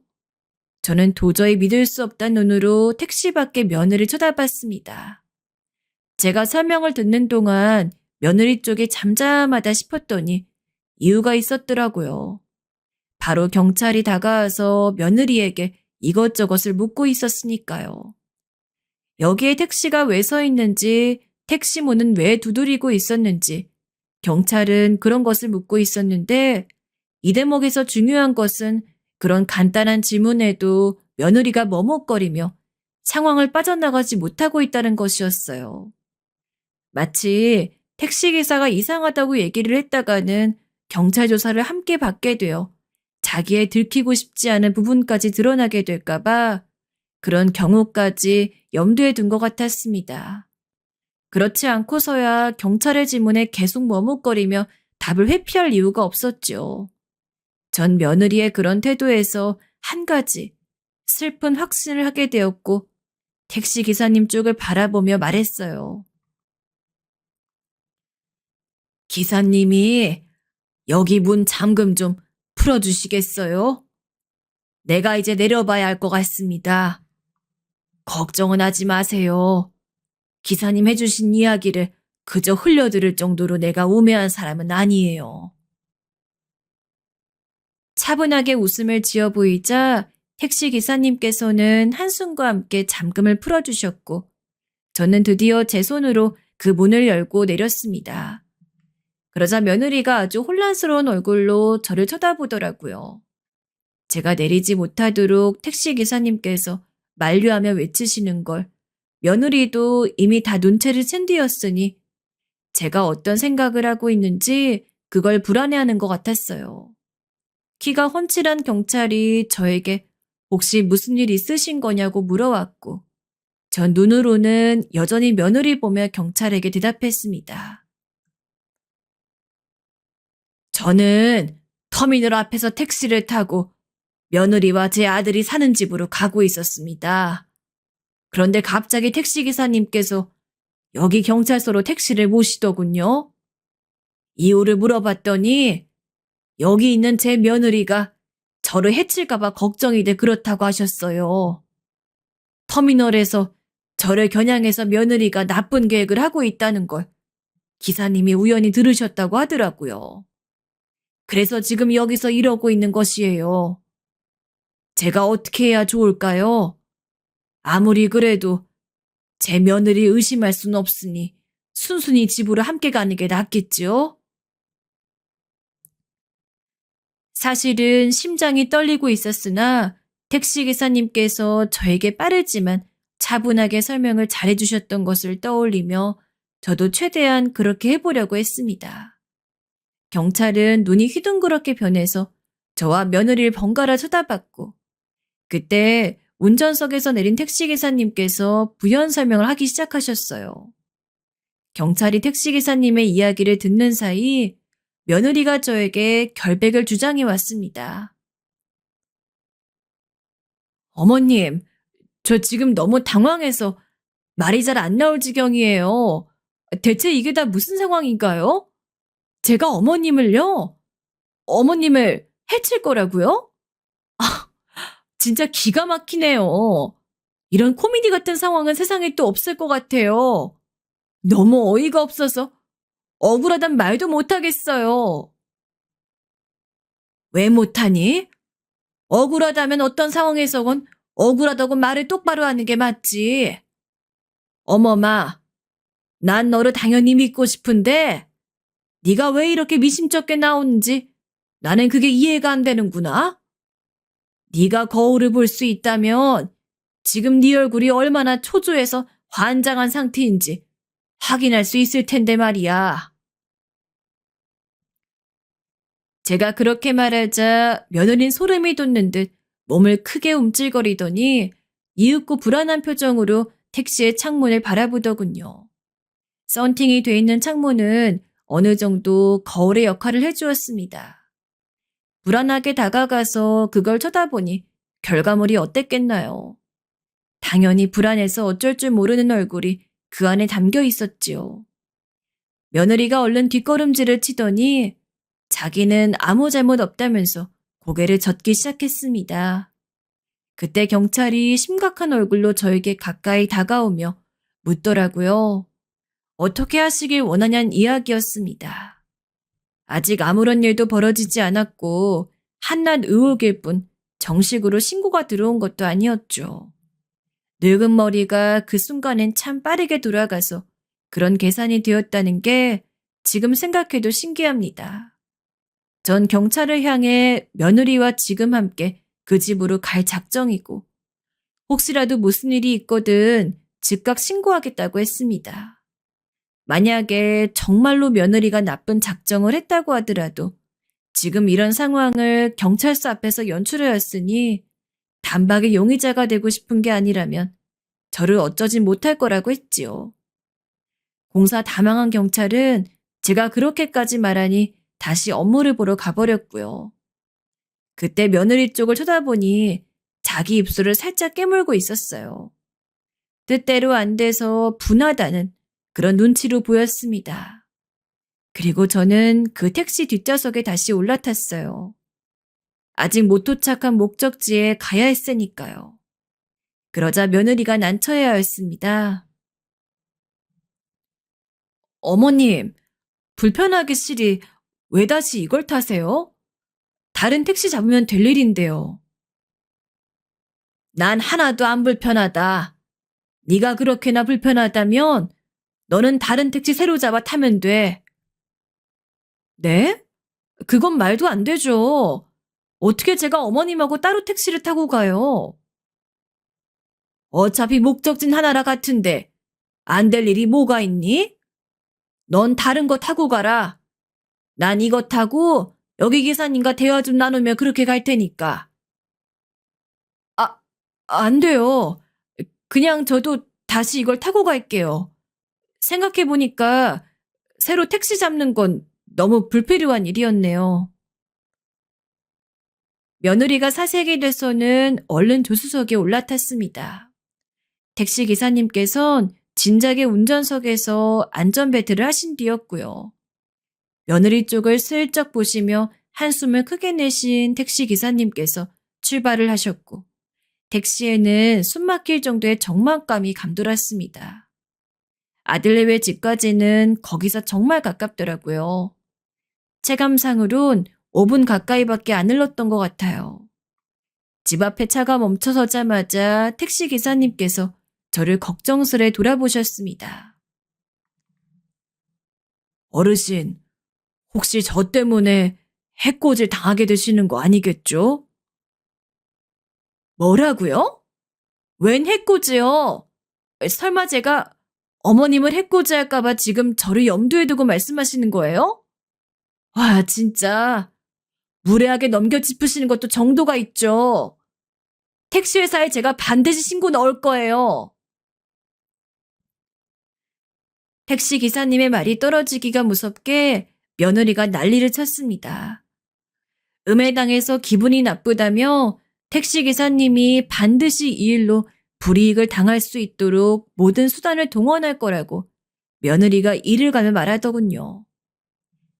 저는 도저히 믿을 수 없다는 눈으로 택시 밖의 며느리 쳐다봤습니다. 제가 설명을 듣는 동안 며느리 쪽이 잠잠하다 싶었더니 이유가 있었더라고요. 바로 경찰이 다가와서 며느리에게 이것저것을 묻고 있었으니까요. 여기에 택시가 왜 서 있는지, 택시 문은 왜 두드리고 있었는지, 경찰은 그런 것을 묻고 있었는데 이 대목에서 중요한 것은 그런 간단한 질문에도 며느리가 머뭇거리며 상황을 빠져나가지 못하고 있다는 것이었어요. 마치 택시기사가 이상하다고 얘기를 했다가는 경찰 조사를 함께 받게 되어 자기의 들키고 싶지 않은 부분까지 드러나게 될까봐 그런 경우까지 염두에 둔 것 같았습니다. 그렇지 않고서야 경찰의 질문에 계속 머뭇거리며 답을 회피할 이유가 없었죠. 전 며느리의 그런 태도에서 한 가지 슬픈 확신을 하게 되었고 택시기사님 쪽을 바라보며 말했어요. 기사님이 여기 문 잠금 좀 풀어주시겠어요? 내가 이제 내려봐야 할 것 같습니다. 걱정은 하지 마세요. 기사님 해주신 이야기를 그저 흘려들을 정도로 내가 우매한 사람은 아니에요. 차분하게 웃음을 지어 보이자 택시기사님께서는 한숨과 함께 잠금을 풀어주셨고 저는 드디어 제 손으로 그 문을 열고 내렸습니다. 그러자 며느리가 아주 혼란스러운 얼굴로 저를 쳐다보더라고요. 제가 내리지 못하도록 택시기사님께서 만류하며 외치시는 걸 며느리도 이미 다 눈치를 챈 뒤였으니 제가 어떤 생각을 하고 있는지 그걸 불안해하는 것 같았어요. 키가 훤칠한 경찰이 저에게 혹시 무슨 일 있으신 거냐고 물어왔고 전 눈으로는 여전히 며느리 보며 경찰에게 대답했습니다. 저는 터미널 앞에서 택시를 타고 며느리와 제 아들이 사는 집으로 가고 있었습니다. 그런데 갑자기 택시기사님께서 여기 경찰서로 택시를 모시더군요. 이유를 물어봤더니 여기 있는 제 며느리가 저를 해칠까봐 걱정이 돼 그렇다고 하셨어요. 터미널에서 저를 겨냥해서 며느리가 나쁜 계획을 하고 있다는 걸 기사님이 우연히 들으셨다고 하더라고요. 그래서 지금 여기서 이러고 있는 것이에요. 제가 어떻게 해야 좋을까요? 아무리 그래도 제 며느리 의심할 순 없으니 순순히 집으로 함께 가는 게 낫겠죠? 사실은 심장이 떨리고 있었으나 택시기사님께서 저에게 빠르지만 차분하게 설명을 잘해주셨던 것을 떠올리며 저도 최대한 그렇게 해보려고 했습니다. 경찰은 눈이 휘둥그렇게 변해서 저와 며느리를 번갈아 쳐다봤고 그때 운전석에서 내린 택시기사님께서 부연 설명을 하기 시작하셨어요. 경찰이 택시기사님의 이야기를 듣는 사이 며느리가 저에게 결백을 주장해 왔습니다. 어머님, 저 지금 너무 당황해서 말이 잘 안 나올 지경이에요. 대체 이게 다 무슨 상황인가요? 제가 어머님을 해칠 거라고요? 진짜 기가 막히네요. 이런 코미디 같은 상황은 세상에 또 없을 것 같아요. 너무 어이가 없어서 억울하단 말도 못하겠어요. 왜 못하니? 억울하다면 어떤 상황에서건 억울하다고 말을 똑바로 하는 게 맞지. 어머마, 난 너를 당연히 믿고 싶은데 네가 왜 이렇게 미심쩍게 나오는지 나는 그게 이해가 안 되는구나. 네가 거울을 볼 수 있다면 지금 네 얼굴이 얼마나 초조해서 환장한 상태인지 확인할 수 있을 텐데 말이야. 제가 그렇게 말하자 며느린 소름이 돋는 듯 몸을 크게 움찔거리더니 이윽고 불안한 표정으로 택시의 창문을 바라보더군요. 썬팅이 돼 있는 창문은 어느 정도 거울의 역할을 해주었습니다. 불안하게 다가가서 그걸 쳐다보니 결과물이 어땠겠나요? 당연히 불안해서 어쩔 줄 모르는 얼굴이 그 안에 담겨 있었지요. 며느리가 얼른 뒷걸음질을 치더니 자기는 아무 잘못 없다면서 고개를 젓기 시작했습니다. 그때 경찰이 심각한 얼굴로 저에게 가까이 다가오며 묻더라고요. 어떻게 하시길 원하냐는 이야기였습니다. 아직 아무런 일도 벌어지지 않았고 한낱 의혹일 뿐 정식으로 신고가 들어온 것도 아니었죠. 늙은 머리가 그 순간엔 참 빠르게 돌아가서 그런 계산이 되었다는 게 지금 생각해도 신기합니다. 전 경찰을 향해 며느리와 지금 함께 그 집으로 갈 작정이고 혹시라도 무슨 일이 있거든 즉각 신고하겠다고 했습니다. 만약에 정말로 며느리가 나쁜 작정을 했다고 하더라도 지금 이런 상황을 경찰서 앞에서 연출하였으니 단박에 용의자가 되고 싶은 게 아니라면 저를 어쩌지 못할 거라고 했지요. 공사 다 망한 경찰은 제가 그렇게까지 말하니 다시 업무를 보러 가버렸고요. 그때 며느리 쪽을 쳐다보니 자기 입술을 살짝 깨물고 있었어요. 뜻대로 안 돼서 분하다는 그런 눈치로 보였습니다. 그리고 저는 그 택시 뒷좌석에 다시 올라탔어요. 아직 못 도착한 목적지에 가야 했으니까요. 그러자 며느리가 난처해 하였습니다. 어머님, 불편하기 싫이 왜 다시 이걸 타세요? 다른 택시 잡으면 될 일인데요. 난 하나도 안 불편하다. 네가 그렇게나 불편하다면 너는 다른 택시 새로 잡아 타면 돼. 네? 그건 말도 안 되죠. 어떻게 제가 어머님하고 따로 택시를 타고 가요? 어차피 목적지는 하나라 같은데 안 될 일이 뭐가 있니? 넌 다른 거 타고 가라. 난 이거 타고 여기 기사님과 대화 좀 나누며 그렇게 갈 테니까. 아, 안 돼요. 그냥 저도 다시 이걸 타고 갈게요. 생각해보니까 새로 택시 잡는 건 너무 불필요한 일이었네요. 며느리가 사색이 돼서는 얼른 조수석에 올라탔습니다. 택시 기사님께선 진작에 운전석에서 안전벨트를 하신 뒤였고요. 며느리 쪽을 슬쩍 보시며 한숨을 크게 내신 택시 기사님께서 출발을 하셨고 택시에는 숨막힐 정도의 적막감이 감돌았습니다. 아들네외 집까지는 거기서 정말 가깝더라고요. 체감상으론 5분 가까이밖에 안 흘렀던 것 같아요. 집 앞에 차가 멈춰서자마자 택시 기사님께서 저를 걱정스레 돌아보셨습니다. 어르신, 혹시 저 때문에 해코지를 당하게 되시는 거 아니겠죠? 뭐라고요? 웬 해코지요? 설마 제가 어머님을 해코지할까봐 지금 저를 염두에 두고 말씀하시는 거예요? 와, 진짜 무례하게 넘겨짚으시는 것도 정도가 있죠. 택시회사에 제가 반드시 신고 넣을 거예요. 택시 기사님의 말이 떨어지기가 무섭게 며느리가 난리를 쳤습니다. 음해당해서 기분이 나쁘다며 택시 기사님이 반드시 이 일로 불이익을 당할 수 있도록 모든 수단을 동원할 거라고 며느리가 이를 가며 말하더군요.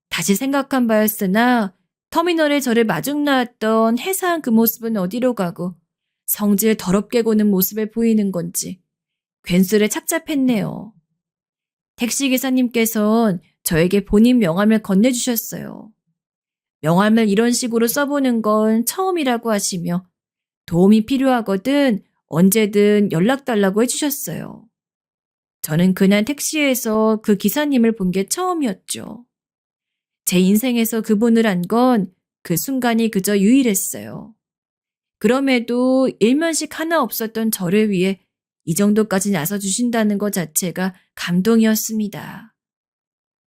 다시 생각한 바였으나 터미널에 저를 마중 나왔던 해사한 그 모습은 어디로 가고 성질 더럽게 고는 모습을 보이는 건지 괜스레 착잡했네요. 택시기사님께서는 저에게 본인 명함을 건네주셨어요. 명함을 이런 식으로 써보는 건 처음이라고 하시며 도움이 필요하거든 언제든 연락달라고 해주셨어요. 저는 그날 택시에서 그 기사님을 본 게 처음이었죠. 제 인생에서 그분을 안 건 그 순간이 그저 유일했어요. 그럼에도 일면식 하나 없었던 저를 위해 이 정도까지 나서주신다는 것 자체가 감동이었습니다.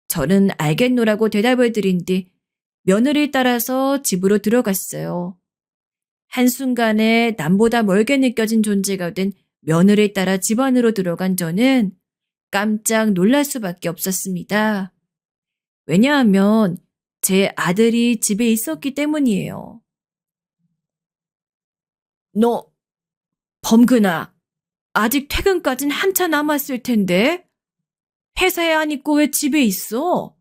저는 알겠노라고 대답을 드린 뒤 며느리를 따라서 집으로 들어갔어요. 한순간에 남보다 멀게 느껴진 존재가 된 며느리를 따라 집 안으로 들어간 저는 깜짝 놀랄 수밖에 없었습니다. 왜냐하면 제 아들이 집에 있었기 때문이에요. 너, 범근아, 아직 퇴근까진 한참 남았을 텐데? 회사에 안 있고 왜 집에 있어?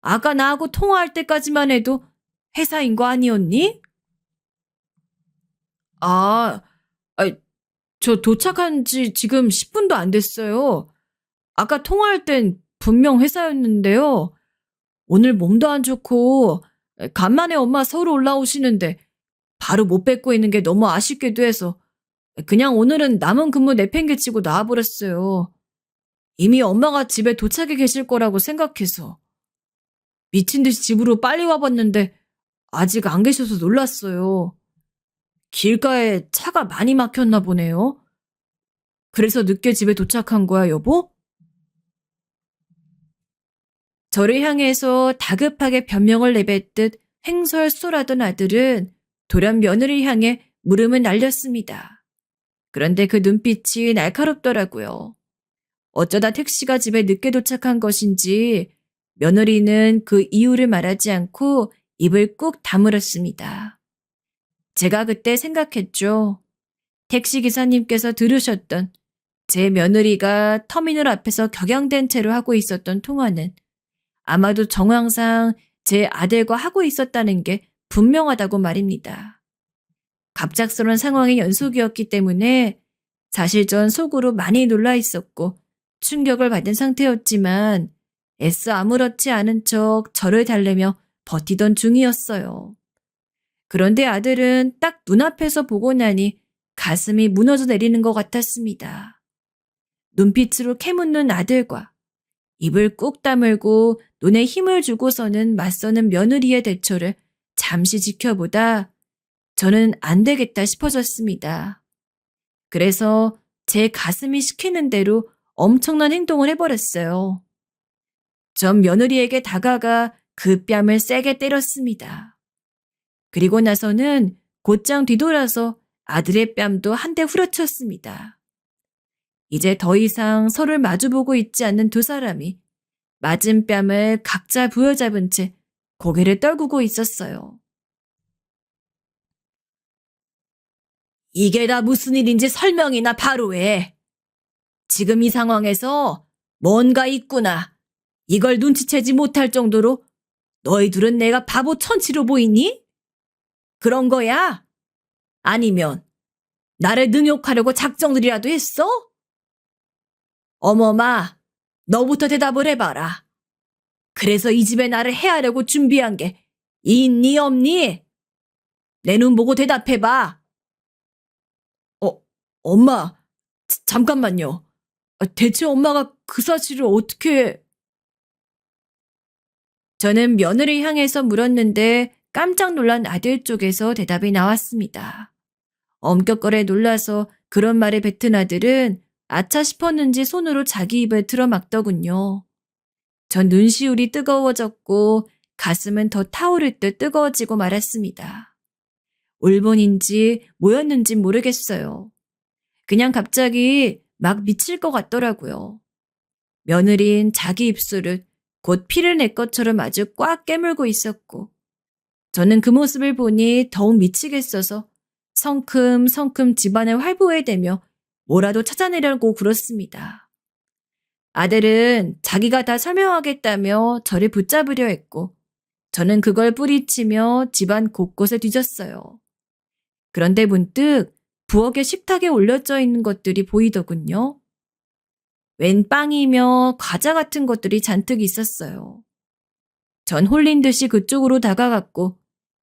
아까 나하고 통화할 때까지만 해도 회사인 거 아니었니? 아, 아, 저 도착한 지 지금 10분도 안 됐어요. 아까 통화할 땐 분명 회사였는데요. 오늘 몸도 안 좋고 간만에 엄마 서울 올라오시는데 바로 못 뵙고 있는 게 너무 아쉽기도 해서 그냥 오늘은 남은 근무 내팽개치고 나와버렸어요. 이미 엄마가 집에 도착해 계실 거라고 생각해서. 미친 듯이 집으로 빨리 와봤는데 아직 안 계셔서 놀랐어요. 길가에 차가 많이 막혔나 보네요. 그래서 늦게 집에 도착한 거야, 여보? 저를 향해서 다급하게 변명을 내뱉듯 횡설수설하던 아들은 돌연 며느리를 향해 물음을 날렸습니다. 그런데 그 눈빛이 날카롭더라고요. 어쩌다 택시가 집에 늦게 도착한 것인지 며느리는 그 이유를 말하지 않고 입을 꾹 다물었습니다. 제가 그때 생각했죠. 택시기사님께서 들으셨던 제 며느리가 터미널 앞에서 격양된 채로 하고 있었던 통화는 아마도 정황상 제 아들과 하고 있었다는 게 분명하다고 말입니다. 갑작스러운 상황의 연속이었기 때문에 사실 전 속으로 많이 놀라 있었고 충격을 받은 상태였지만 애써 아무렇지 않은 척 저를 달래며 버티던 중이었어요. 그런데 아들은 딱 눈앞에서 보고 나니 가슴이 무너져 내리는 것 같았습니다. 눈빛으로 캐묻는 아들과 입을 꾹 다물고 눈에 힘을 주고서는 맞서는 며느리의 대처를 잠시 지켜보다 저는 안 되겠다 싶어졌습니다. 그래서 제 가슴이 시키는 대로 엄청난 행동을 해버렸어요. 전 며느리에게 다가가 그 뺨을 세게 때렸습니다. 그리고 나서는 곧장 뒤돌아서 아들의 뺨도 한 대 후려쳤습니다. 이제 더 이상 서로를 마주보고 있지 않는 두 사람이 맞은 뺨을 각자 부여잡은 채 고개를 떨구고 있었어요. 이게 다 무슨 일인지 설명이나 바로 해. 지금 이 상황에서 뭔가 있구나. 이걸 눈치채지 못할 정도로 너희 둘은 내가 바보 천치로 보이니? 그런 거야? 아니면 나를 능욕하려고 작정들이라도 했어? 어머마, 너부터 대답을 해봐라. 그래서 이 집에 나를 해하려고 준비한 게 있니 없니? 내 눈 보고 대답해봐. 엄마, 잠깐만요. 대체 엄마가 그 사실을 어떻게... 저는 며느리 향해서 물었는데 깜짝 놀란 아들 쪽에서 대답이 나왔습니다. 엄격거려 놀라서 그런 말을 뱉은 아들은 아차 싶었는지 손으로 자기 입을 틀어막더군요. 전 눈시울이 뜨거워졌고 가슴은 더 타오를 듯 뜨거워지고 말았습니다. 울분인지 뭐였는지 모르겠어요. 그냥 갑자기 막 미칠 것 같더라고요. 며느린 자기 입술을 곧 피를 낼 것처럼 아주 꽉 깨물고 있었고 저는 그 모습을 보니 더욱 미치겠어서 성큼성큼 집안을 활보해대며 뭐라도 찾아내려고 굴었습니다. 아들은 자기가 다 설명하겠다며 저를 붙잡으려 했고 저는 그걸 뿌리치며 집안 곳곳에 뒤졌어요. 그런데 문득 부엌에 식탁에 올려져 있는 것들이 보이더군요. 웬 빵이며 과자 같은 것들이 잔뜩 있었어요. 전 홀린 듯이 그쪽으로 다가갔고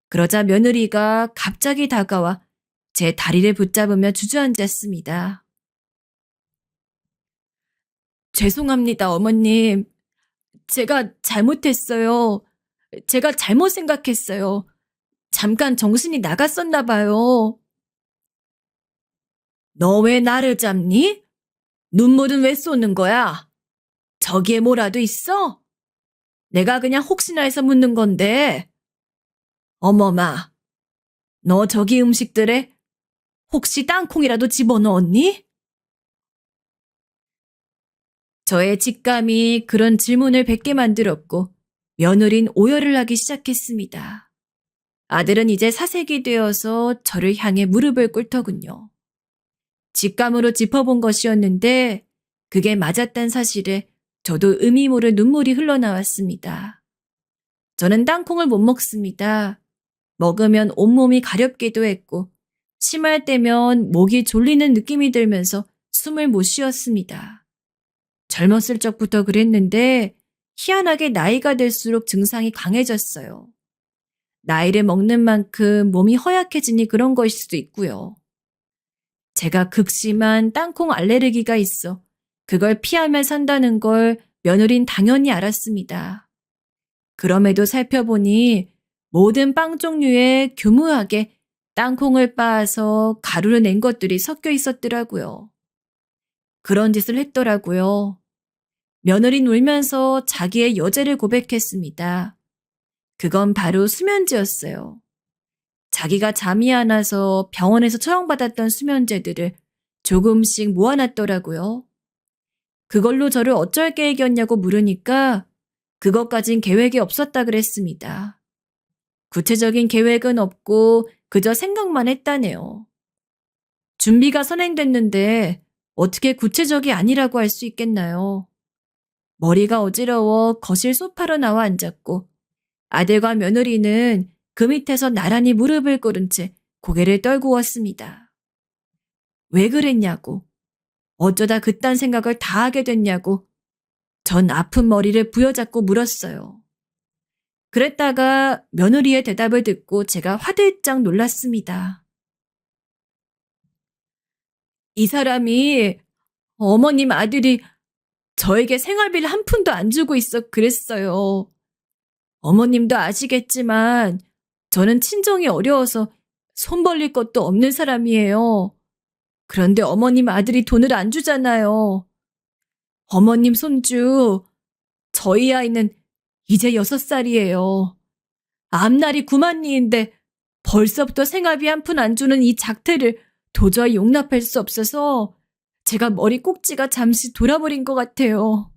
그러자 며느리가 갑자기 다가와 제 다리를 붙잡으며 주저앉았습니다. 죄송합니다, 어머님. 제가 잘못했어요. 제가 잘못 생각했어요. 잠깐 정신이 나갔었나 봐요. 너 왜 나를 잡니? 눈물은 왜 쏟는 거야? 저기에 뭐라도 있어? 내가 그냥 혹시나 해서 묻는 건데. 어머마, 너 저기 음식들에 혹시 땅콩이라도 집어넣었니? 저의 직감이 그런 질문을 뱉게 만들었고 며느린 오열을 하기 시작했습니다. 아들은 이제 사색이 되어서 저를 향해 무릎을 꿇더군요. 직감으로 짚어본 것이었는데 그게 맞았단 사실에 저도 의미 모를 눈물이 흘러나왔습니다. 저는 땅콩을 못 먹습니다. 먹으면 온몸이 가렵기도 했고 심할 때면 목이 졸리는 느낌이 들면서 숨을 못 쉬었습니다. 젊었을 적부터 그랬는데 희한하게 나이가 들수록 증상이 강해졌어요. 나이를 먹는 만큼 몸이 허약해지니 그런 것일 수도 있고요. 제가 극심한 땅콩 알레르기가 있어 그걸 피하며 산다는 걸 며느린 당연히 알았습니다. 그럼에도 살펴보니 모든 빵 종류에 교묘하게 땅콩을 빻아서 가루를 낸 것들이 섞여 있었더라고요. 그런 짓을 했더라고요. 며느린 울면서 자기의 여죄를 고백했습니다. 그건 바로 수면제였어요. 자기가 잠이 안 와서 병원에서 처형받았던 수면제들을 조금씩 모아놨더라고요. 그걸로 저를 어쩔 계획이었냐고 물으니까 그것까진 계획이 없었다 그랬습니다. 구체적인 계획은 없고 그저 생각만 했다네요. 준비가 선행됐는데 어떻게 구체적이 아니라고 할 수 있겠나요? 머리가 어지러워 거실 소파로 나와 앉았고 아들과 며느리는 그 밑에서 나란히 무릎을 꿇은 채 고개를 떨구었습니다. 왜 그랬냐고, 어쩌다 그딴 생각을 다 하게 됐냐고 전 아픈 머리를 부여잡고 물었어요. 그랬다가 며느리의 대답을 듣고 제가 화들짝 놀랐습니다. 이 사람이 어머님 아들이 저에게 생활비를 한 푼도 안 주고 있어 그랬어요. 어머님도 아시겠지만 저는 친정이 어려워서 손 벌릴 것도 없는 사람이에요. 그런데 어머님 아들이 돈을 안 주잖아요. 어머님 손주, 저희 아이는 이제 6살이에요. 앞날이 9만리인데 벌써부터 생활비 한 푼 안 주는 이 작태를 도저히 용납할 수 없어서 제가 머리 꼭지가 잠시 돌아버린 것 같아요.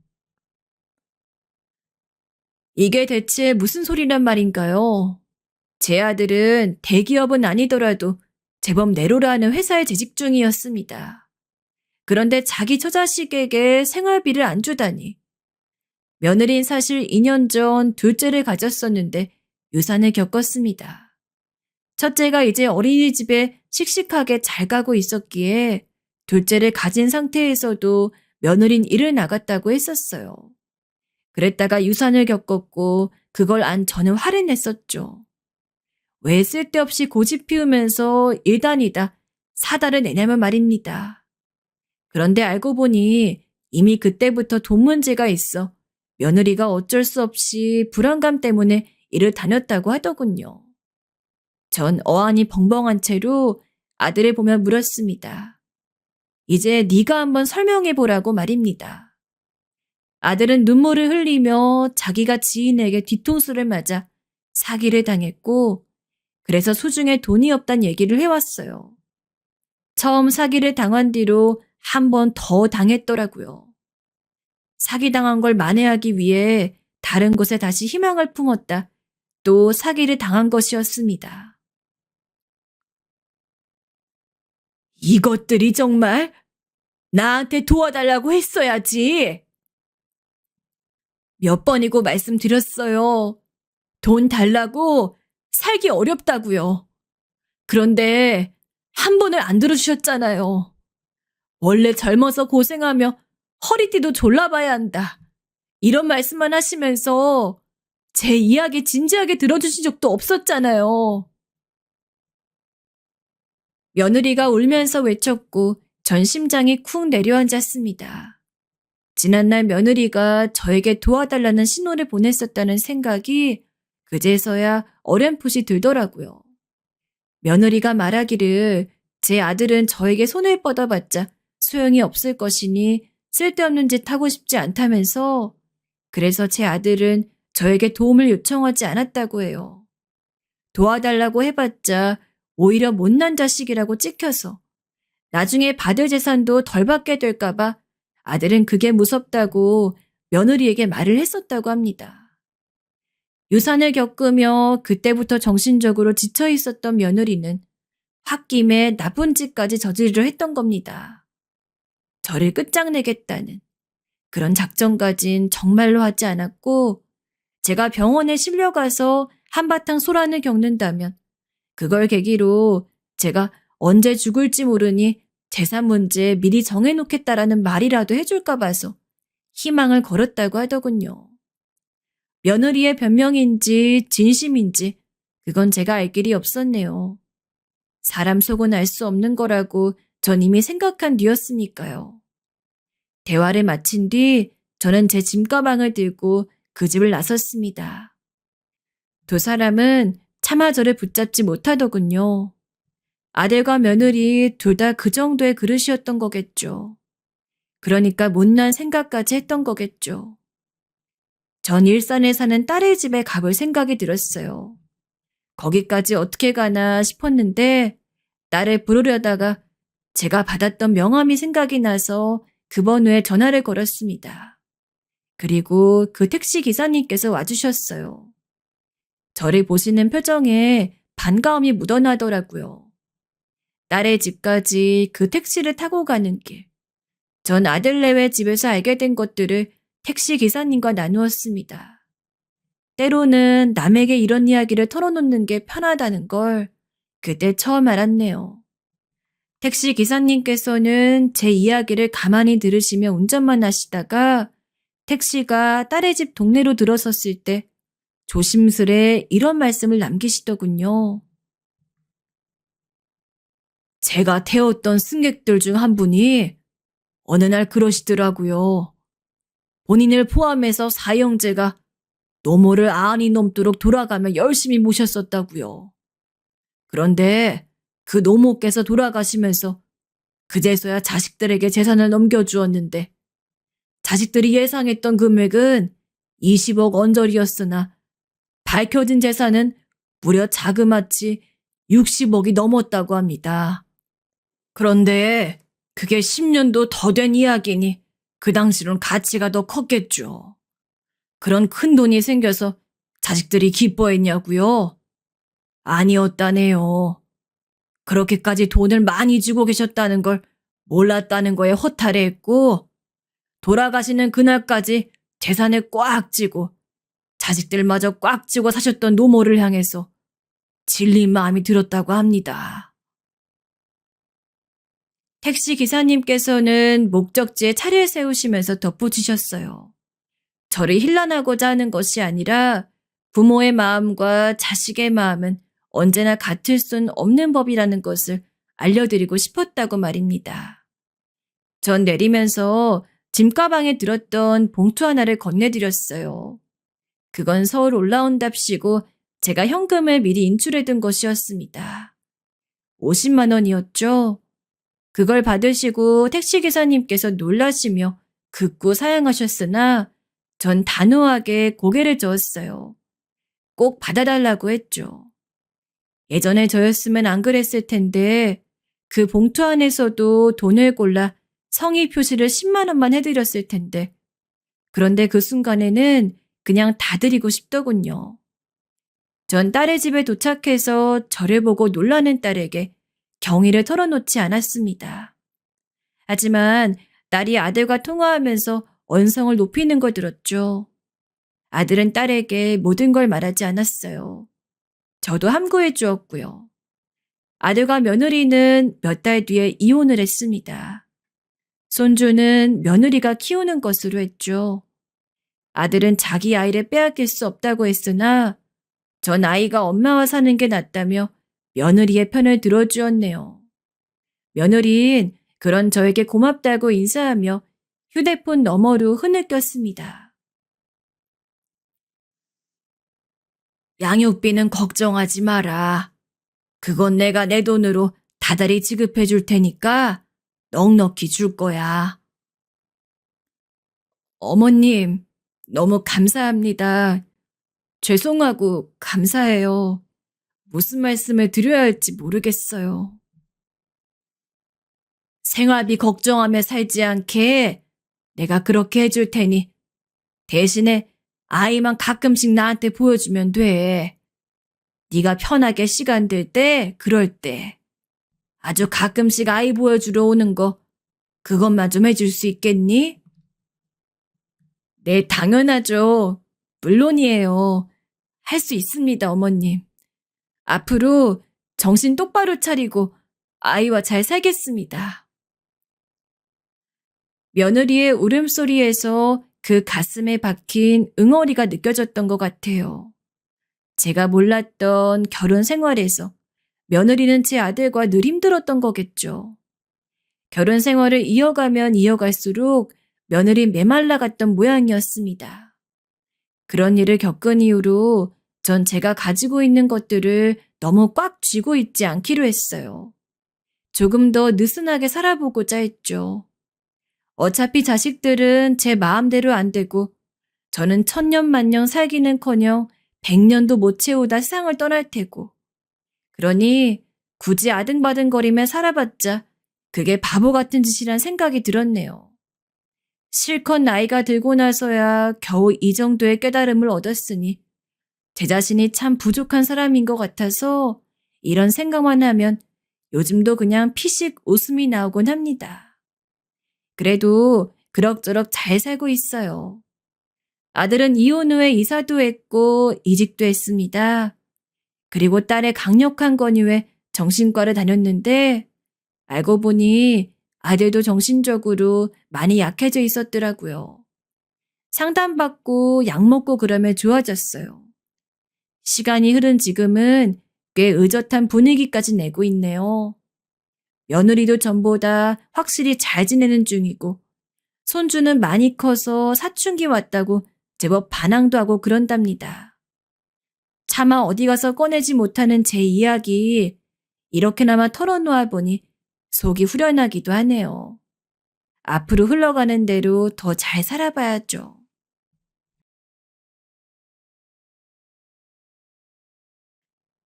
이게 대체 무슨 소리란 말인가요? 제 아들은 대기업은 아니더라도 제법 내로라 하는 회사에 재직 중이었습니다. 그런데 자기 처자식에게 생활비를 안 주다니. 며느린 사실 2년 전 둘째를 가졌었는데 유산을 겪었습니다. 첫째가 이제 어린이집에 씩씩하게 잘 가고 있었기에 둘째를 가진 상태에서도 며느린 일을 나갔다고 했었어요. 그랬다가 유산을 겪었고 그걸 안 저는 화를 냈었죠. 왜 쓸데없이 고집 피우면서 일단이다 사다를 내냐면 말입니다. 그런데 알고 보니 이미 그때부터 돈 문제가 있어 며느리가 어쩔 수 없이 불안감 때문에 일을 다녔다고 하더군요. 전 어안이 벙벙한 채로 아들을 보며 물었습니다. 이제 네가 한번 설명해 보라고 말입니다. 아들은 눈물을 흘리며 자기가 지인에게 뒤통수를 맞아 사기를 당했고 그래서 수중에 돈이 없단 얘기를 해왔어요. 처음 사기를 당한 뒤로 한 번 더 당했더라고요. 사기당한 걸 만회하기 위해 다른 곳에 다시 희망을 품었다. 또 사기를 당한 것이었습니다. 이것들이 정말 나한테 도와달라고 했어야지. 몇 번이고 말씀드렸어요. 돈 달라고 살기 어렵다고요. 그런데 한 번을 안 들어주셨잖아요. 원래 젊어서 고생하며 허리띠도 졸라봐야 한다. 이런 말씀만 하시면서 제 이야기 진지하게 들어주신 적도 없었잖아요. 며느리가 울면서 외쳤고 전 심장이 쿵 내려앉았습니다. 지난날 며느리가 저에게 도와달라는 신호를 보냈었다는 생각이 그제서야 어렴풋이 들더라고요. 며느리가 말하기를 제 아들은 저에게 손을 뻗어봤자 소용이 없을 것이니 쓸데없는 짓 하고 싶지 않다면서 그래서 제 아들은 저에게 도움을 요청하지 않았다고 해요. 도와달라고 해봤자 오히려 못난 자식이라고 찍혀서 나중에 받을 재산도 덜 받게 될까봐 아들은 그게 무섭다고 며느리에게 말을 했었다고 합니다. 유산을 겪으며 그때부터 정신적으로 지쳐 있었던 며느리는 홧김에 나쁜 짓까지 저지르려 했던 겁니다. 저를 끝장내겠다는 그런 작전까진 정말로 하지 않았고, 제가 병원에 실려가서 한바탕 소란을 겪는다면 그걸 계기로 제가 언제 죽을지 모르니 재산 문제 미리 정해놓겠다라는 말이라도 해줄까 봐서 희망을 걸었다고 하더군요. 며느리의 변명인지 진심인지 그건 제가 알 길이 없었네요. 사람 속은 알 수 없는 거라고 전 이미 생각한 뒤였으니까요. 대화를 마친 뒤 저는 제 짐가방을 들고 그 집을 나섰습니다. 두 사람은 차마 저를 붙잡지 못하더군요. 아들과 며느리 둘 다 그 정도의 그릇이었던 거겠죠. 그러니까 못난 생각까지 했던 거겠죠. 전 일산에 사는 딸의 집에 가볼 생각이 들었어요. 거기까지 어떻게 가나 싶었는데 딸을 부르려다가 제가 받았던 명함이 생각이 나서 그 번호에 전화를 걸었습니다. 그리고 그 택시 기사님께서 와주셨어요. 저를 보시는 표정에 반가움이 묻어나더라고요. 딸의 집까지 그 택시를 타고 가는 길. 전 아들네외 집에서 알게 된 것들을 택시 기사님과 나누었습니다. 때로는 남에게 이런 이야기를 털어놓는 게 편하다는 걸 그때 처음 알았네요. 택시 기사님께서는 제 이야기를 가만히 들으시며 운전만 하시다가 택시가 딸의 집 동네로 들어섰을 때 조심스레 이런 말씀을 남기시더군요. 제가 태웠던 승객들 중 한 분이 어느 날 그러시더라고요. 본인을 포함해서 사형제가 노모를 안이 넘도록 돌아가며 열심히 모셨었다고요. 그런데 그 노모께서 돌아가시면서 그제서야 자식들에게 재산을 넘겨주었는데 자식들이 예상했던 금액은 20억 언저리였으나 밝혀진 재산은 무려 자그마치 60억이 넘었다고 합니다. 그런데 그게 10년도 더 된 이야기니 그 당시로는 가치가 더 컸겠죠. 그런 큰 돈이 생겨서 자식들이 기뻐했냐고요? 아니었다네요. 그렇게까지 돈을 많이 주고 계셨다는 걸 몰랐다는 거에 허탈해했고 돌아가시는 그날까지 재산을 꽉 쥐고 자식들마저 꽉 쥐고 사셨던 노모를 향해서 질린 마음이 들었다고 합니다. 택시 기사님께서는 목적지에 차를 세우시면서 덧붙이셨어요. 저를 힐난하고자 하는 것이 아니라 부모의 마음과 자식의 마음은 언제나 같을 순 없는 법이라는 것을 알려드리고 싶었다고 말입니다. 전 내리면서 짐가방에 들었던 봉투 하나를 건네드렸어요. 그건 서울 올라온답시고 제가 현금을 미리 인출해둔 것이었습니다. 50만 원이었죠. 그걸 받으시고 택시기사님께서 놀라시며 극구 사양하셨으나 전 단호하게 고개를 저었어요. 꼭 받아달라고 했죠. 예전에 저였으면 안 그랬을 텐데 그 봉투 안에서도 돈을 골라 성의 표시를 10만 원만 해드렸을 텐데 그런데 그 순간에는 그냥 다 드리고 싶더군요. 전 딸의 집에 도착해서 저를 보고 놀라는 딸에게 경위를 털어놓지 않았습니다. 하지만 딸이 아들과 통화하면서 언성을 높이는 걸 들었죠. 아들은 딸에게 모든 걸 말하지 않았어요. 저도 함구해 주었고요. 아들과 며느리는 몇 달 뒤에 이혼을 했습니다. 손주는 며느리가 키우는 것으로 했죠. 아들은 자기 아이를 빼앗길 수 없다고 했으나 전 아이가 엄마와 사는 게 낫다며 며느리의 편을 들어주었네요. 며느리는 그런 저에게 고맙다고 인사하며 휴대폰 너머로 흐느꼈습니다. 양육비는 걱정하지 마라. 그건 내가 내 돈으로 다달이 지급해 줄 테니까 넉넉히 줄 거야. 어머님, 너무 감사합니다. 죄송하고 감사해요. 무슨 말씀을 드려야 할지 모르겠어요. 생활비 걱정하며 살지 않게 내가 그렇게 해줄 테니 대신에 아이만 가끔씩 나한테 보여주면 돼. 네가 편하게 시간 될 때, 그럴 때. 아주 가끔씩 아이 보여주러 오는 거, 그것만 좀 해줄 수 있겠니? 네, 당연하죠. 물론이에요. 할 수 있습니다, 어머님. 앞으로 정신 똑바로 차리고 아이와 잘 살겠습니다. 며느리의 울음소리에서 그 가슴에 박힌 응어리가 느껴졌던 것 같아요. 제가 몰랐던 결혼 생활에서 며느리는 제 아들과 늘 힘들었던 거겠죠. 결혼 생활을 이어가면 이어갈수록 며느리 메말라갔던 모양이었습니다. 그런 일을 겪은 이후로 전 제가 가지고 있는 것들을 너무 꽉 쥐고 있지 않기로 했어요. 조금 더 느슨하게 살아보고자 했죠. 어차피 자식들은 제 마음대로 안 되고 저는 천년만년 살기는커녕 100년도 못 채우다 세상을 떠날 테고. 그러니 굳이 아등바등거리며 살아봤자 그게 바보 같은 짓이란 생각이 들었네요. 실컷 나이가 들고 나서야 겨우 이 정도의 깨달음을 얻었으니 제 자신이 참 부족한 사람인 것 같아서 이런 생각만 하면 요즘도 그냥 피식 웃음이 나오곤 합니다. 그래도 그럭저럭 잘 살고 있어요. 아들은 이혼 후에 이사도 했고 이직도 했습니다. 그리고 딸의 강력한 권유에 정신과를 다녔는데 알고 보니 아들도 정신적으로 많이 약해져 있었더라고요. 상담받고 약 먹고 그러면 좋아졌어요. 시간이 흐른 지금은 꽤 의젓한 분위기까지 내고 있네요. 며느리도 전보다 확실히 잘 지내는 중이고 손주는 많이 커서 사춘기 왔다고 제법 반항도 하고 그런답니다. 차마 어디 가서 꺼내지 못하는 제 이야기 이렇게나마 털어놓아 보니 속이 후련하기도 하네요. 앞으로 흘러가는 대로 더 잘 살아봐야죠.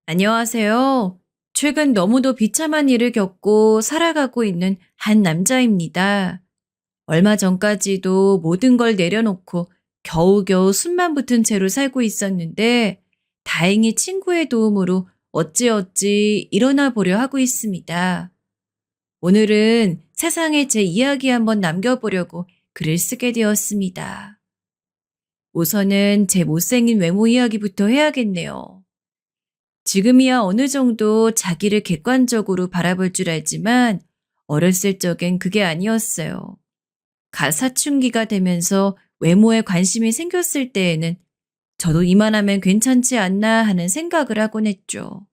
안녕하세요. 최근 너무도 비참한 일을 겪고 살아가고 있는 한 남자입니다. 얼마 전까지도 모든 걸 내려놓고 겨우겨우 숨만 붙은 채로 살고 있었는데 다행히 친구의 도움으로 어찌어찌 일어나 보려 하고 있습니다. 오늘은 세상에 제 이야기 한번 남겨보려고 글을 쓰게 되었습니다. 우선은 제 못생긴 외모 이야기부터 해야겠네요. 지금이야 어느 정도 자기를 객관적으로 바라볼 줄 알지만 어렸을 적엔 그게 아니었어요. 가사춘기가 되면서 외모에 관심이 생겼을 때에는 저도 이만하면 괜찮지 않나 하는 생각을 하곤 했죠.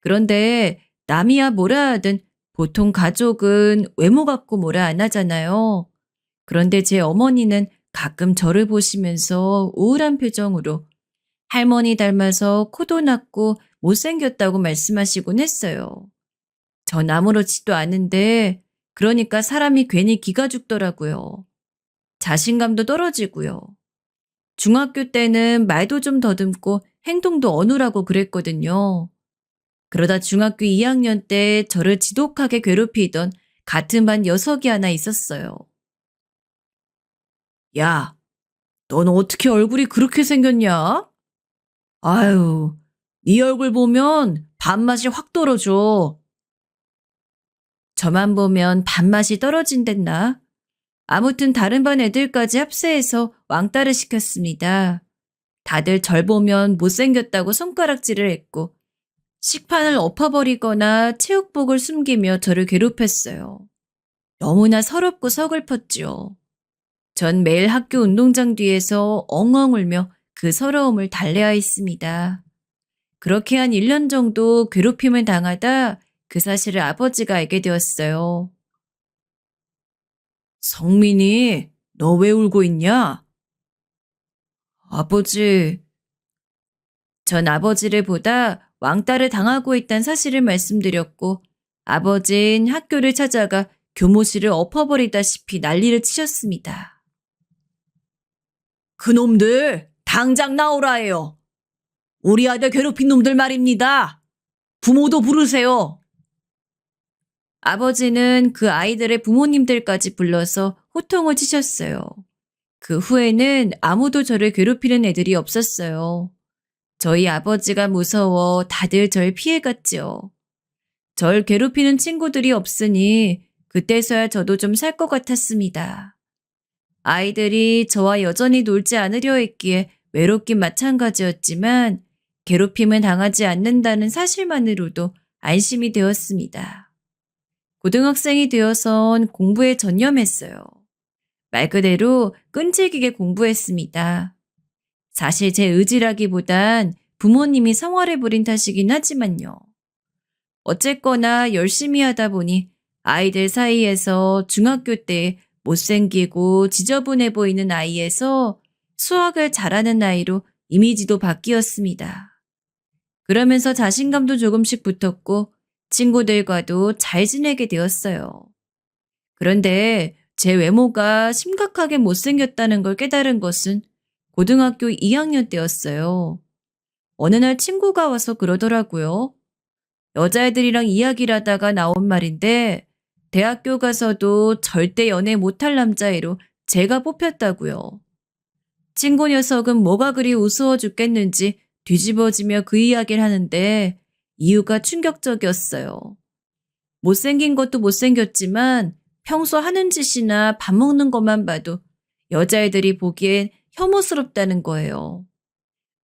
그런데 남이야 뭐라 하든 보통 가족은 외모 갖고 뭐라 안 하잖아요. 그런데 제 어머니는 가끔 저를 보시면서 우울한 표정으로 할머니 닮아서 코도 낮고 못생겼다고 말씀하시곤 했어요. 전 아무렇지도 않은데 그러니까 사람이 괜히 기가 죽더라고요. 자신감도 떨어지고요. 중학교 때는 말도 좀 더듬고 행동도 어눌하고 그랬거든요. 그러다 중학교 2학년 때 저를 지독하게 괴롭히던 같은 반 녀석이 하나 있었어요. 야, 넌 어떻게 얼굴이 그렇게 생겼냐? 아유, 네 얼굴 보면 밥맛이 확 떨어져. 저만 보면 밥맛이 떨어진댔나? 아무튼 다른 반 애들까지 합세해서 왕따를 시켰습니다. 다들 절 보면 못생겼다고 손가락질을 했고 식판을 엎어버리거나 체육복을 숨기며 저를 괴롭혔어요. 너무나 서럽고 서글펐지요. 전 매일 학교 운동장 뒤에서 엉엉 울며 그 서러움을 달래야 했습니다. 그렇게 한 1년 정도 괴롭힘을 당하다 그 사실을 아버지가 알게 되었어요. 성민이, 너 왜 울고 있냐? 아버지, 전 아버지를 보다 왕따를 당하고 있다는 사실을 말씀드렸고 아버진 학교를 찾아가 교무실을 엎어버리다시피 난리를 치셨습니다. 그놈들 당장 나오라 해요. 우리 아들 괴롭힌 놈들 말입니다. 부모도 부르세요. 아버지는 그 아이들의 부모님들까지 불러서 호통을 치셨어요. 그 후에는 아무도 저를 괴롭히는 애들이 없었어요. 저희 아버지가 무서워 다들 절 피해갔지요. 절 괴롭히는 친구들이 없으니 그때서야 저도 좀 살 것 같았습니다. 아이들이 저와 여전히 놀지 않으려 했기에 외롭긴 마찬가지였지만 괴롭힘을 당하지 않는다는 사실만으로도 안심이 되었습니다. 고등학생이 되어선 공부에 전념했어요. 말 그대로 끈질기게 공부했습니다. 사실 제 의지라기보단 부모님이 성화를 부린 탓이긴 하지만요. 어쨌거나 열심히 하다 보니 아이들 사이에서 중학교 때 못생기고 지저분해 보이는 아이에서 수학을 잘하는 아이로 이미지도 바뀌었습니다. 그러면서 자신감도 조금씩 붙었고 친구들과도 잘 지내게 되었어요. 그런데 제 외모가 심각하게 못생겼다는 걸 깨달은 것은 고등학교 2학년 때였어요. 어느 날 친구가 와서 그러더라고요. 여자애들이랑 이야기를 하다가 나온 말인데 대학교 가서도 절대 연애 못할 남자애로 제가 뽑혔다고요. 친구 녀석은 뭐가 그리 우스워 죽겠는지 뒤집어지며 그 이야기를 하는데 이유가 충격적이었어요. 못생긴 것도 못생겼지만 평소 하는 짓이나 밥 먹는 것만 봐도 여자애들이 보기엔 혐오스럽다는 거예요.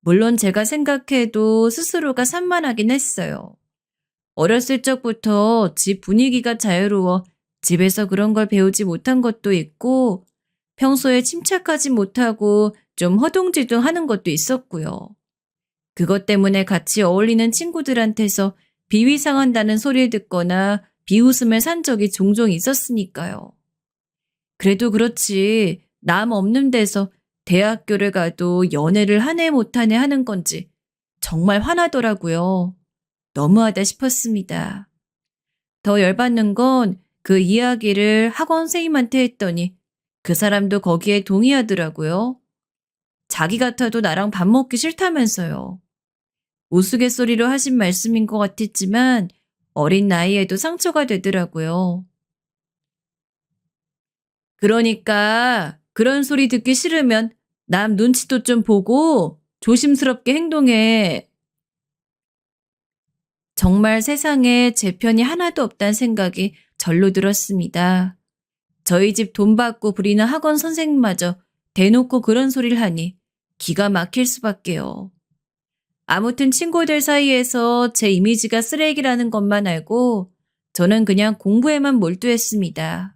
물론 제가 생각해도 스스로가 산만하긴 했어요. 어렸을 적부터 집 분위기가 자유로워 집에서 그런 걸 배우지 못한 것도 있고 평소에 침착하지 못하고 좀 허둥지둥 하는 것도 있었고요. 그것 때문에 같이 어울리는 친구들한테서 비위상한다는 소리를 듣거나 비웃음을 산 적이 종종 있었으니까요. 그래도 그렇지 남 없는 데서 대학교를 가도 연애를 하네 못하네 하는 건지 정말 화나더라고요. 너무하다 싶었습니다. 더 열받는 건 그 이야기를 학원 선생님한테 했더니 그 사람도 거기에 동의하더라고요. 자기 같아도 나랑 밥 먹기 싫다면서요. 우스갯소리로 하신 말씀인 것 같았지만 어린 나이에도 상처가 되더라고요. 그러니까 그런 소리 듣기 싫으면 남 눈치도 좀 보고 조심스럽게 행동해. 정말 세상에 제 편이 하나도 없다는 생각이 절로 들었습니다. 저희 집 돈 받고 부리는 학원 선생님마저 대놓고 그런 소리를 하니 기가 막힐 수밖에요. 아무튼 친구들 사이에서 제 이미지가 쓰레기라는 것만 알고 저는 그냥 공부에만 몰두했습니다.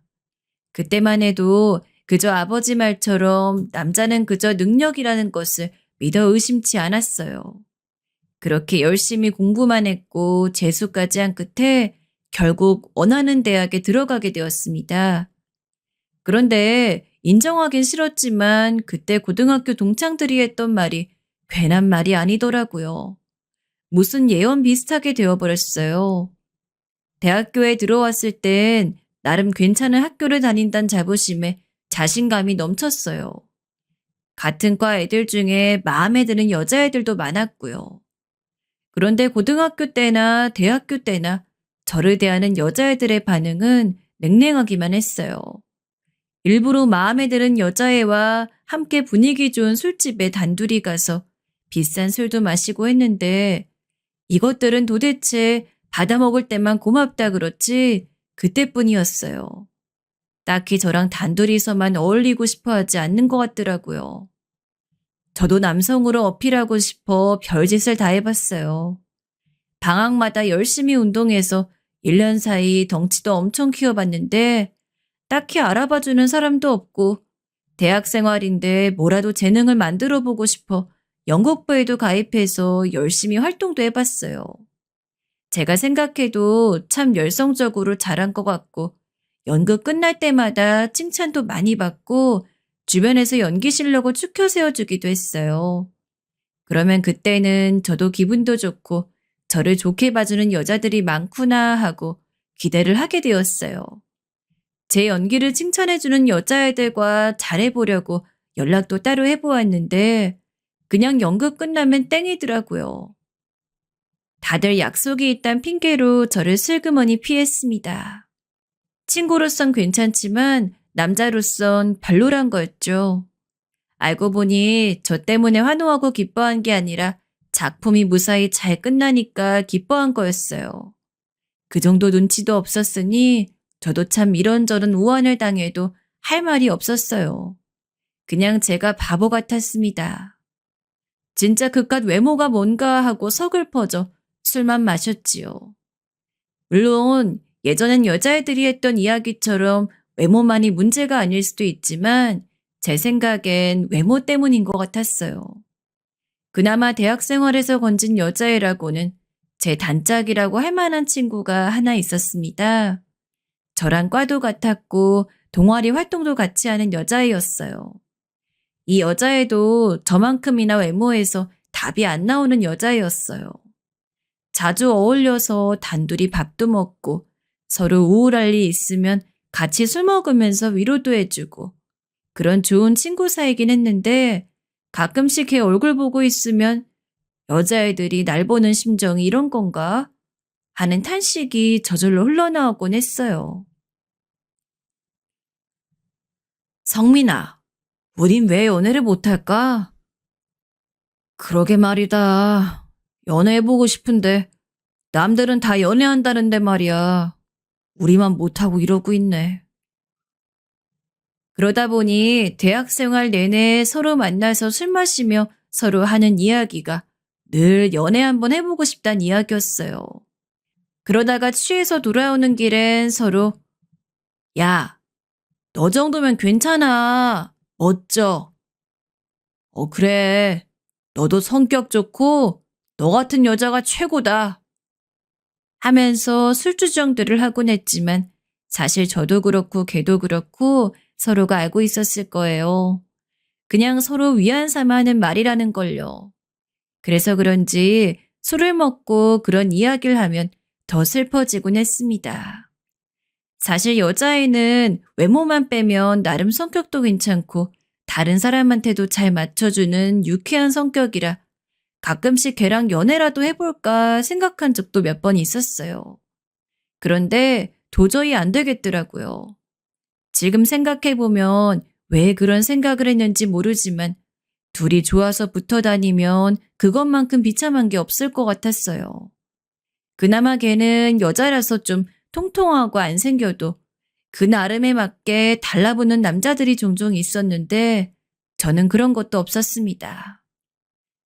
그때만 해도 그저 아버지 말처럼 남자는 그저 능력이라는 것을 믿어 의심치 않았어요. 그렇게 열심히 공부만 했고 재수까지 한 끝에 결국 원하는 대학에 들어가게 되었습니다. 그런데 인정하긴 싫었지만 그때 고등학교 동창들이 했던 말이 괜한 말이 아니더라고요. 무슨 예언 비슷하게 되어버렸어요. 대학교에 들어왔을 땐 나름 괜찮은 학교를 다닌다는 자부심에 자신감이 넘쳤어요. 같은 과 애들 중에 마음에 드는 여자애들도 많았고요. 그런데 고등학교 때나 대학교 때나 저를 대하는 여자애들의 반응은 냉랭하기만 했어요. 일부러 마음에 드는 여자애와 함께 분위기 좋은 술집에 단둘이 가서 비싼 술도 마시고 했는데 이것들은 도대체 받아먹을 때만 고맙다 그렇지 그때뿐이었어요. 딱히 저랑 단둘이서만 어울리고 싶어 하지 않는 것 같더라고요. 저도 남성으로 어필하고 싶어 별짓을 다 해봤어요. 방학마다 열심히 운동해서 1년 사이 덩치도 엄청 키워봤는데 딱히 알아봐주는 사람도 없고 대학 생활인데 뭐라도 재능을 만들어 보고 싶어 연극부에도 가입해서 열심히 활동도 해봤어요. 제가 생각해도 참 열성적으로 잘한 것 같고 연극 끝날 때마다 칭찬도 많이 받고 주변에서 연기 실력을 축혀 세워주기도 했어요. 그러면 그때는 저도 기분도 좋고 저를 좋게 봐주는 여자들이 많구나 하고 기대를 하게 되었어요. 제 연기를 칭찬해주는 여자애들과 잘해보려고 연락도 따로 해보았는데 그냥 연극 끝나면 땡이더라고요. 다들 약속이 있단 핑계로 저를 슬그머니 피했습니다. 친구로선 괜찮지만 남자로선 별로란 거였죠. 알고 보니 저 때문에 환호하고 기뻐한 게 아니라 작품이 무사히 잘 끝나니까 기뻐한 거였어요. 그 정도 눈치도 없었으니 저도 참 이런저런 우환을 당해도 할 말이 없었어요. 그냥 제가 바보 같았습니다. 진짜 그깟 외모가 뭔가 하고 서글퍼져 술만 마셨지요. 물론 예전엔 여자애들이 했던 이야기처럼 외모만이 문제가 아닐 수도 있지만 제 생각엔 외모 때문인 것 같았어요. 그나마 대학 생활에서 건진 여자애라고는 제 단짝이라고 할 만한 친구가 하나 있었습니다. 저랑 과도 같았고 동아리 활동도 같이 하는 여자애였어요. 이 여자애도 저만큼이나 외모에서 답이 안 나오는 여자애였어요. 자주 어울려서 단둘이 밥도 먹고 서로 우울할 일 있으면 같이 술 먹으면서 위로도 해주고 그런 좋은 친구 사이긴 했는데 가끔씩 걔 얼굴 보고 있으면 여자애들이 날 보는 심정이 이런 건가 하는 탄식이 저절로 흘러나오곤 했어요. 성민아, 우린 왜 연애를 못할까? 그러게 말이다. 연애해보고 싶은데 남들은 다 연애한다는데 말이야. 우리만 못하고 이러고 있네. 그러다 보니 대학 생활 내내 서로 만나서 술 마시며 서로 하는 이야기가 늘 연애 한번 해보고 싶단 이야기였어요. 그러다가 취해서 돌아오는 길엔 서로 야, 너 정도면 괜찮아. 멋져. 그래. 너도 성격 좋고 너 같은 여자가 최고다. 하면서 술주정들을 하곤 했지만 사실 저도 그렇고 걔도 그렇고 서로가 알고 있었을 거예요. 그냥 서로 위안 삼아 하는 말이라는 걸요. 그래서 그런지 술을 먹고 그런 이야기를 하면 더 슬퍼지곤 했습니다. 사실 여자애는 외모만 빼면 나름 성격도 괜찮고 다른 사람한테도 잘 맞춰주는 유쾌한 성격이라 가끔씩 걔랑 연애라도 해볼까 생각한 적도 몇 번 있었어요. 그런데 도저히 안 되겠더라고요. 지금 생각해보면 왜 그런 생각을 했는지 모르지만 둘이 좋아서 붙어 다니면 그것만큼 비참한 게 없을 것 같았어요. 그나마 걔는 여자라서 좀 통통하고 안 생겨도 그 나름에 맞게 달라붙는 남자들이 종종 있었는데 저는 그런 것도 없었습니다.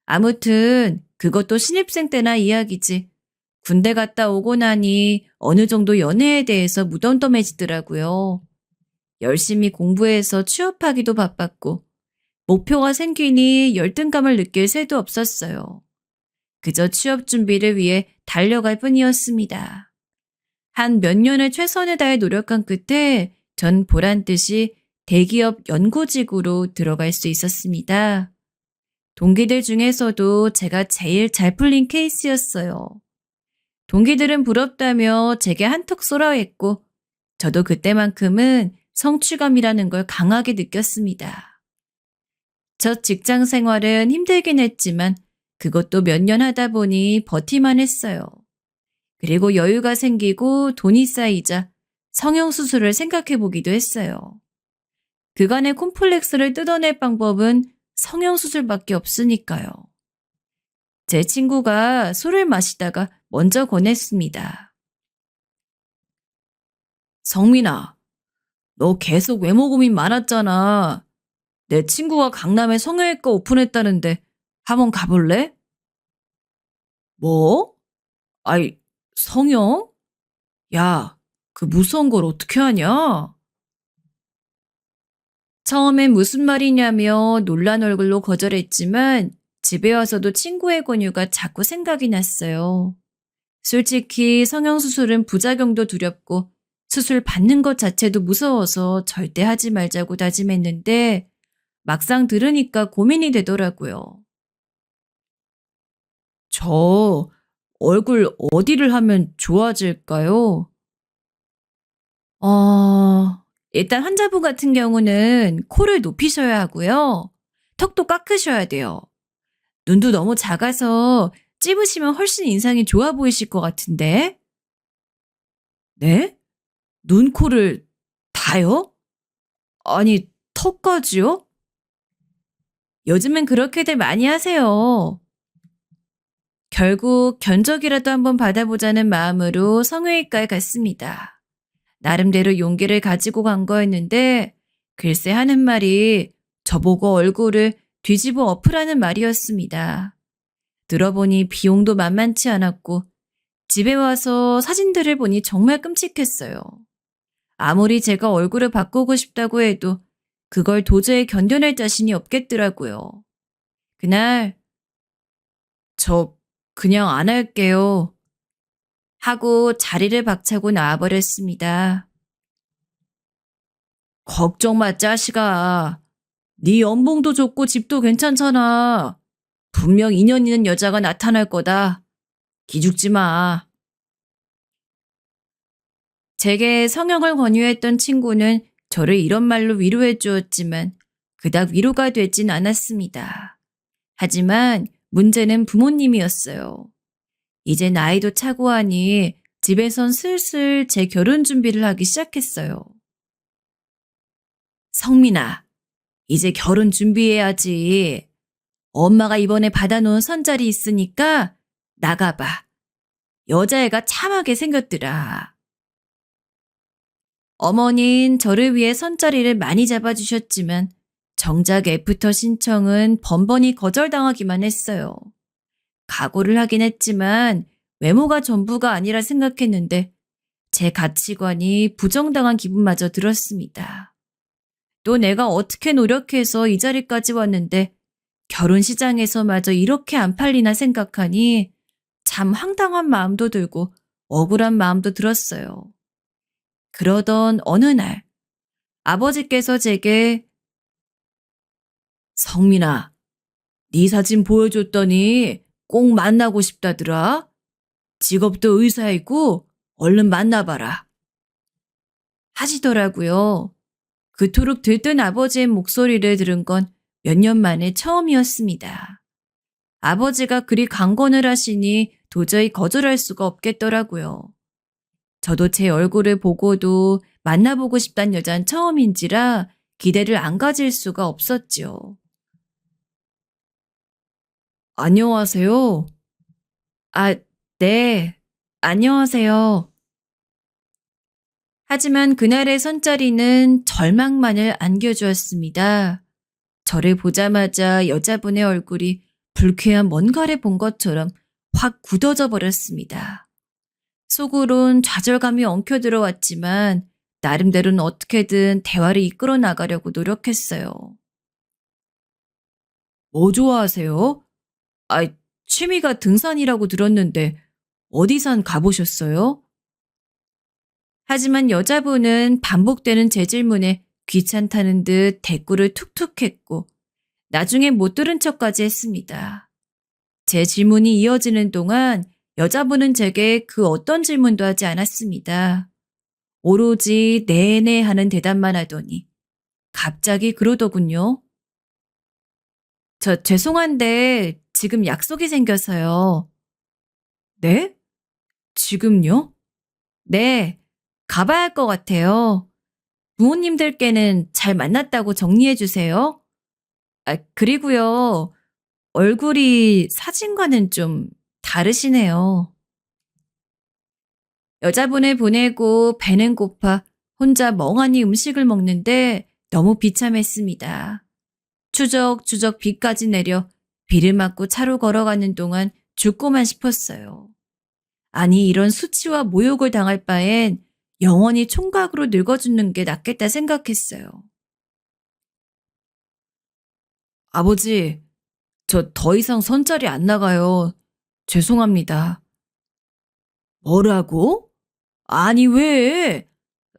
아무튼 그것도 신입생 때나 이야기지. 군대 갔다 오고 나니 어느 정도 연애에 대해서 무덤덤해지더라고요. 열심히 공부해서 취업하기도 바빴고 목표가 생기니 열등감을 느낄 새도 없었어요. 그저 취업 준비를 위해 달려갈 뿐이었습니다. 한 몇 년을 최선을 다해 노력한 끝에 전 보란듯이 대기업 연구직으로 들어갈 수 있었습니다. 동기들 중에서도 제가 제일 잘 풀린 케이스였어요. 동기들은 부럽다며 제게 한턱 쏘라 했고 저도 그때만큼은 성취감이라는 걸 강하게 느꼈습니다. 첫 직장 생활은 힘들긴 했지만 그것도 몇 년 하다 보니 버티만 했어요. 그리고 여유가 생기고 돈이 쌓이자 성형수술을 생각해보기도 했어요. 그간의 콤플렉스를 뜯어낼 방법은 성형수술밖에 없으니까요. 제 친구가 술을 마시다가 먼저 권했습니다. 성민아, 너 계속 외모 고민 많았잖아. 내 친구가 강남에 성형외과 오픈했다는데 한번 가볼래? 뭐? 아이, 성형? 야, 그 무서운 걸 어떻게 하냐? 처음엔 무슨 말이냐며 놀란 얼굴로 거절했지만 집에 와서도 친구의 권유가 자꾸 생각이 났어요. 솔직히 성형수술은 부작용도 두렵고 수술 받는 것 자체도 무서워서 절대 하지 말자고 다짐했는데 막상 들으니까 고민이 되더라고요. 저 얼굴 어디를 하면 좋아질까요? 일단 환자분 같은 경우는 코를 높이셔야 하고요. 턱도 깎으셔야 돼요. 눈도 너무 작아서 찝으시면 훨씬 인상이 좋아 보이실 것 같은데. 네? 눈, 코를 다요? 아니, 턱까지요? 요즘엔 그렇게들 많이 하세요. 결국 견적이라도 한번 받아보자는 마음으로 성형외과에 갔습니다. 나름대로 용기를 가지고 간 거였는데 글쎄 하는 말이 저보고 얼굴을 뒤집어 엎으라는 말이었습니다. 들어보니 비용도 만만치 않았고 집에 와서 사진들을 보니 정말 끔찍했어요. 아무리 제가 얼굴을 바꾸고 싶다고 해도 그걸 도저히 견뎌낼 자신이 없겠더라고요. 그날 저 그냥 안 할게요 하고 자리를 박차고 나와버렸습니다. 걱정 마 짜식아. 네 연봉도 좋고 집도 괜찮잖아. 분명 인연 있는 여자가 나타날 거다. 기죽지 마. 제게 성형을 권유했던 친구는 저를 이런 말로 위로해 주었지만 그닥 위로가 되진 않았습니다. 하지만 문제는 부모님이었어요. 이제 나이도 차고 하니 집에선 슬슬 제 결혼 준비를 하기 시작했어요. 성민아, 이제 결혼 준비해야지. 엄마가 이번에 받아놓은 선자리 있으니까 나가봐. 여자애가 참하게 생겼더라. 어머닌 저를 위해 선자리를 많이 잡아주셨지만 정작 애프터 신청은 번번이 거절당하기만 했어요. 각오를 하긴 했지만 외모가 전부가 아니라 생각했는데 제 가치관이 부정당한 기분마저 들었습니다. 또 내가 어떻게 노력해서 이 자리까지 왔는데 결혼 시장에서마저 이렇게 안 팔리나 생각하니 참 황당한 마음도 들고 억울한 마음도 들었어요. 그러던 어느 날 아버지께서 제게 성민아, 네 사진 보여줬더니 꼭 만나고 싶다더라. 직업도 의사이고 얼른 만나봐라. 하시더라고요. 그토록 들뜬 아버지의 목소리를 들은 건 몇 년 만에 처음이었습니다. 아버지가 그리 강권을 하시니 도저히 거절할 수가 없겠더라고요. 저도 제 얼굴을 보고도 만나보고 싶단 여잔 처음인지라 기대를 안 가질 수가 없었지요. 안녕하세요. 아, 네. 안녕하세요. 하지만 그날의 선자리는 절망만을 안겨주었습니다. 저를 보자마자 여자분의 얼굴이 불쾌한 뭔가를 본 것처럼 확 굳어져 버렸습니다. 속으론 좌절감이 엉켜들어왔지만 나름대로는 어떻게든 대화를 이끌어 나가려고 노력했어요. 뭐 좋아하세요? 아, 취미가 등산이라고 들었는데 어디산 가보셨어요? 하지만 여자분은 반복되는 제 질문에 귀찮다는 듯 대꾸를 툭툭 했고 나중에 못 들은 척까지 했습니다. 제 질문이 이어지는 동안 여자분은 제게 그 어떤 질문도 하지 않았습니다. 오로지 네네 하는 대답만 하더니 갑자기 그러더군요. 저 죄송한데 지금 약속이 생겨서요. 네? 지금요? 네, 가봐야 할 것 같아요. 부모님들께는 잘 만났다고 정리해 주세요. 아, 그리고요. 얼굴이 사진과는 좀 다르시네요. 여자분을 보내고 배는 고파 혼자 멍하니 음식을 먹는데 너무 비참했습니다. 추적추적 비까지 내려 비를 맞고 차로 걸어가는 동안 죽고만 싶었어요. 아니 이런 수치와 모욕을 당할 바엔 영원히 총각으로 늙어 죽는 게 낫겠다 생각했어요. 아버지, 저 더 이상 선자리 안 나가요. 죄송합니다. 뭐라고? 아니 왜?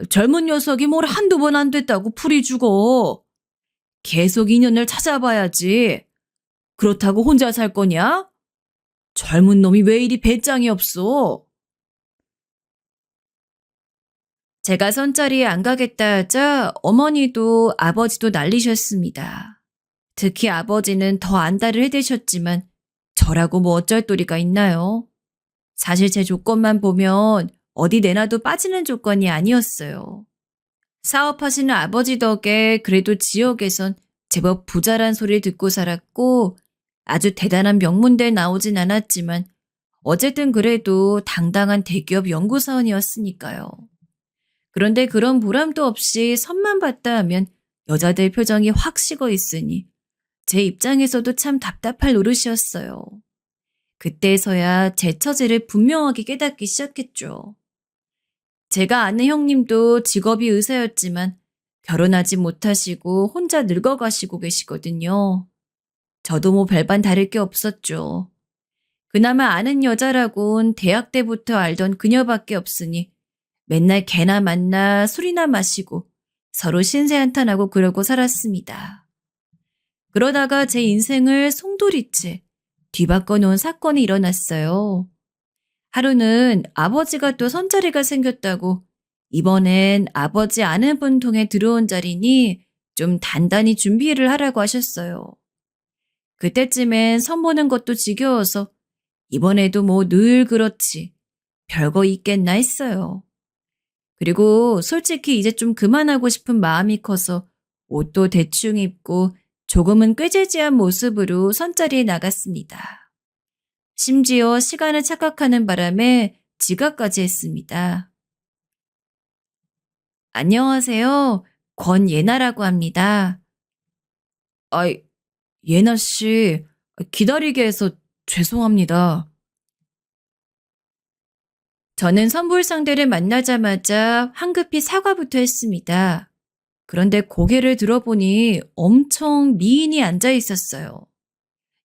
젊은 녀석이 뭘 한두 번 안 됐다고 풀이 죽어. 계속 인연을 찾아봐야지. 그렇다고 혼자 살 거냐? 젊은 놈이 왜 이리 배짱이 없어? 제가 선자리에 안 가겠다 하자 어머니도 아버지도 난리셨습니다. 특히 아버지는 더 안달을 해대셨지만 저라고 뭐 어쩔 도리가 있나요? 사실 제 조건만 보면 어디 내놔도 빠지는 조건이 아니었어요. 사업하시는 아버지 덕에 그래도 지역에선 제법 부자란 소리를 듣고 살았고 아주 대단한 명문대에 나오진 않았지만 어쨌든 그래도 당당한 대기업 연구사원이었으니까요. 그런데 그런 보람도 없이 선만 봤다 하면 여자들 표정이 확 식어 있으니 제 입장에서도 참 답답할 노릇이었어요. 그때서야 제 처지를 분명하게 깨닫기 시작했죠. 제가 아는 형님도 직업이 의사였지만 결혼하지 못하시고 혼자 늙어가시고 계시거든요. 저도 뭐 별반 다를 게 없었죠. 그나마 아는 여자라곤 대학 때부터 알던 그녀밖에 없으니 맨날 개나 만나 술이나 마시고 서로 신세한탄하고 그러고 살았습니다. 그러다가 제 인생을 송두리째 뒤바꿔 놓은 사건이 일어났어요. 하루는 아버지가 또 선자리가 생겼다고 이번엔 아버지 아는 분 통해 들어온 자리니 좀 단단히 준비를 하라고 하셨어요. 그때쯤엔 선 보는 것도 지겨워서 이번에도 뭐 늘 그렇지 별거 있겠나 했어요. 그리고 솔직히 이제 좀 그만하고 싶은 마음이 커서 옷도 대충 입고 조금은 꾀재재한 모습으로 선자리에 나갔습니다. 심지어 시간을 착각하는 바람에 지각까지 했습니다. 안녕하세요. 권예나라고 합니다. 아이, 예나 씨, 기다리게 해서 죄송합니다. 저는 선불 상대를 만나자마자 황급히 사과부터 했습니다. 그런데 고개를 들어보니 엄청 미인이 앉아 있었어요.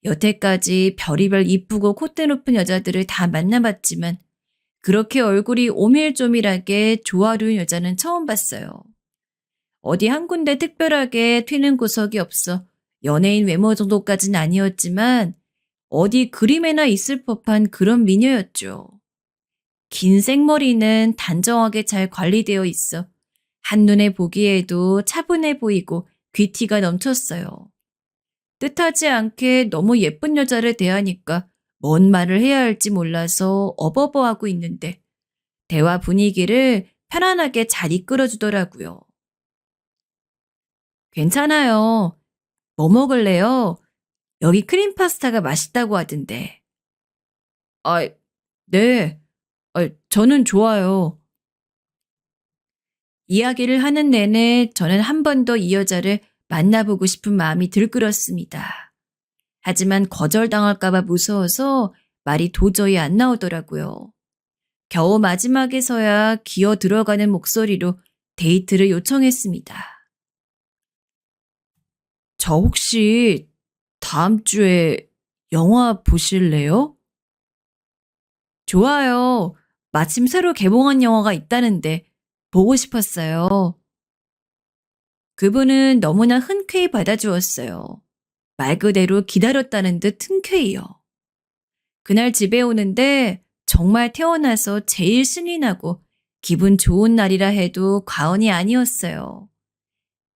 여태까지 별의별 이쁘고 콧대 높은 여자들을 다 만나봤지만 그렇게 얼굴이 오밀조밀하게 조화로운 여자는 처음 봤어요. 어디 한 군데 특별하게 튀는 구석이 없어 연예인 외모 정도까지는 아니었지만 어디 그림에나 있을 법한 그런 미녀였죠. 긴 생머리는 단정하게 잘 관리되어 있어 한눈에 보기에도 차분해 보이고 귀티가 넘쳤어요. 뜻하지 않게 너무 예쁜 여자를 대하니까 뭔 말을 해야 할지 몰라서 어버버하고 있는데 대화 분위기를 편안하게 잘 이끌어주더라고요. 괜찮아요. 뭐 먹을래요? 여기 크림 파스타가 맛있다고 하던데. 아, 네. 저는 좋아요. 이야기를 하는 내내 저는 한 번 더 이 여자를 만나보고 싶은 마음이 들끓었습니다. 하지만 거절당할까봐 무서워서 말이 도저히 안 나오더라고요. 겨우 마지막에서야 기어 들어가는 목소리로 데이트를 요청했습니다. 저 혹시 다음 주에 영화 보실래요? 좋아요. 마침 새로 개봉한 영화가 있다는데 보고 싶었어요. 그분은 너무나 흔쾌히 받아주었어요. 말 그대로 기다렸다는 듯 흔쾌히요. 그날 집에 오는데 정말 태어나서 제일 신이 나고 기분 좋은 날이라 해도 과언이 아니었어요.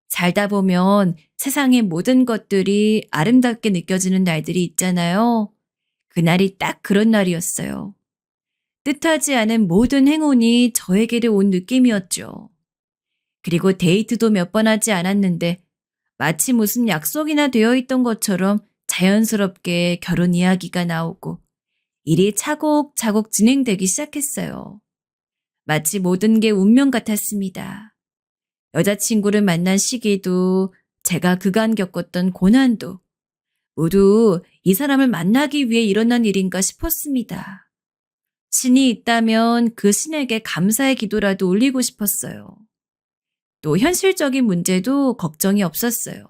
살다 보면 세상의 모든 것들이 아름답게 느껴지는 날들이 있잖아요. 그날이 딱 그런 날이었어요. 뜻하지 않은 모든 행운이 저에게로 온 느낌이었죠. 그리고 데이트도 몇 번 하지 않았는데 마치 무슨 약속이나 되어 있던 것처럼 자연스럽게 결혼 이야기가 나오고 일이 차곡차곡 진행되기 시작했어요. 마치 모든 게 운명 같았습니다. 여자친구를 만난 시기도 제가 그간 겪었던 고난도 모두 이 사람을 만나기 위해 일어난 일인가 싶었습니다. 신이 있다면 그 신에게 감사의 기도라도 올리고 싶었어요. 또 현실적인 문제도 걱정이 없었어요.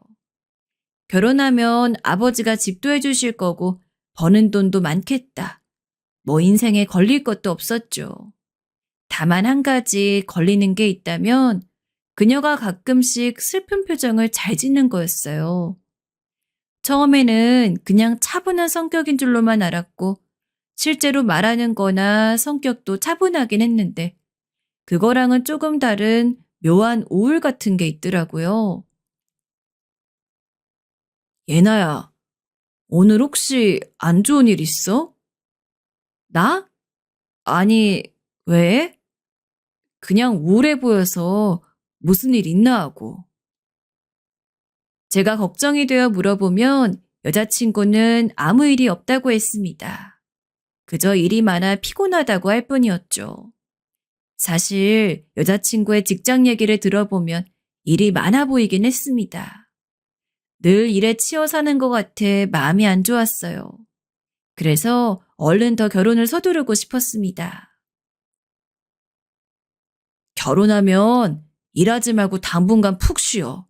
결혼하면 아버지가 집도 해주실 거고 버는 돈도 많겠다. 뭐 인생에 걸릴 것도 없었죠. 다만 한 가지 걸리는 게 있다면 그녀가 가끔씩 슬픈 표정을 잘 짓는 거였어요. 처음에는 그냥 차분한 성격인 줄로만 알았고 실제로 말하는 거나 성격도 차분하긴 했는데 그거랑은 조금 다른 묘한 우울 같은 게 있더라고요. 예나야, 오늘 혹시 안 좋은 일 있어? 나? 아니, 왜? 그냥 우울해 보여서 무슨 일 있나 하고. 제가 걱정이 되어 물어보면 여자친구는 아무 일이 없다고 했습니다. 그저 일이 많아 피곤하다고 할 뿐이었죠. 사실 여자친구의 직장 얘기를 들어보면 일이 많아 보이긴 했습니다. 늘 일에 치여 사는 것 같아 마음이 안 좋았어요. 그래서 얼른 더 결혼을 서두르고 싶었습니다. 결혼하면 일하지 말고 당분간 푹 쉬어.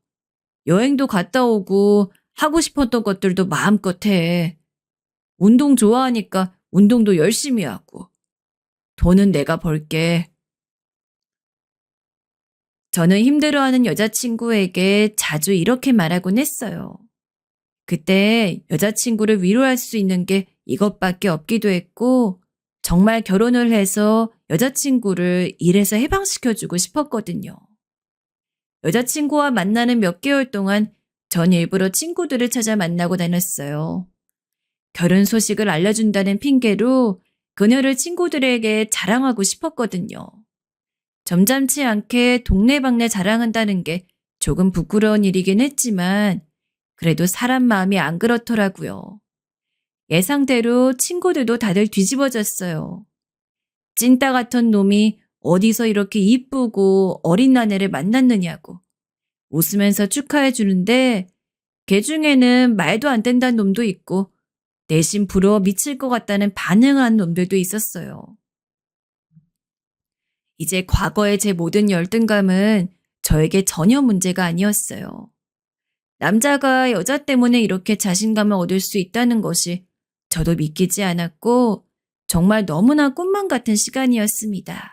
여행도 갔다 오고 하고 싶었던 것들도 마음껏 해. 운동 좋아하니까 운동도 열심히 하고. 돈은 내가 벌게. 저는 힘들어하는 여자친구에게 자주 이렇게 말하곤 했어요. 그때 여자친구를 위로할 수 있는 게 이것밖에 없기도 했고, 정말 결혼을 해서 여자친구를 일에서 해방시켜주고 싶었거든요. 여자친구와 만나는 몇 개월 동안 전 일부러 친구들을 찾아 만나고 다녔어요. 결혼 소식을 알려준다는 핑계로 그녀를 친구들에게 자랑하고 싶었거든요. 점잖지 않게 동네방네 자랑한다는 게 조금 부끄러운 일이긴 했지만 그래도 사람 마음이 안 그렇더라고요. 예상대로 친구들도 다들 뒤집어졌어요. 찐따 같은 놈이 어디서 이렇게 이쁘고 어린 나네를 만났느냐고 웃으면서 축하해 주는데 걔 중에는 말도 안 된다는 놈도 있고 내심 부러워 미칠 것 같다는 반응을 한 놈들도 있었어요. 이제 과거의 제 모든 열등감은 저에게 전혀 문제가 아니었어요. 남자가 여자 때문에 이렇게 자신감을 얻을 수 있다는 것이 저도 믿기지 않았고 정말 너무나 꿈만 같은 시간이었습니다.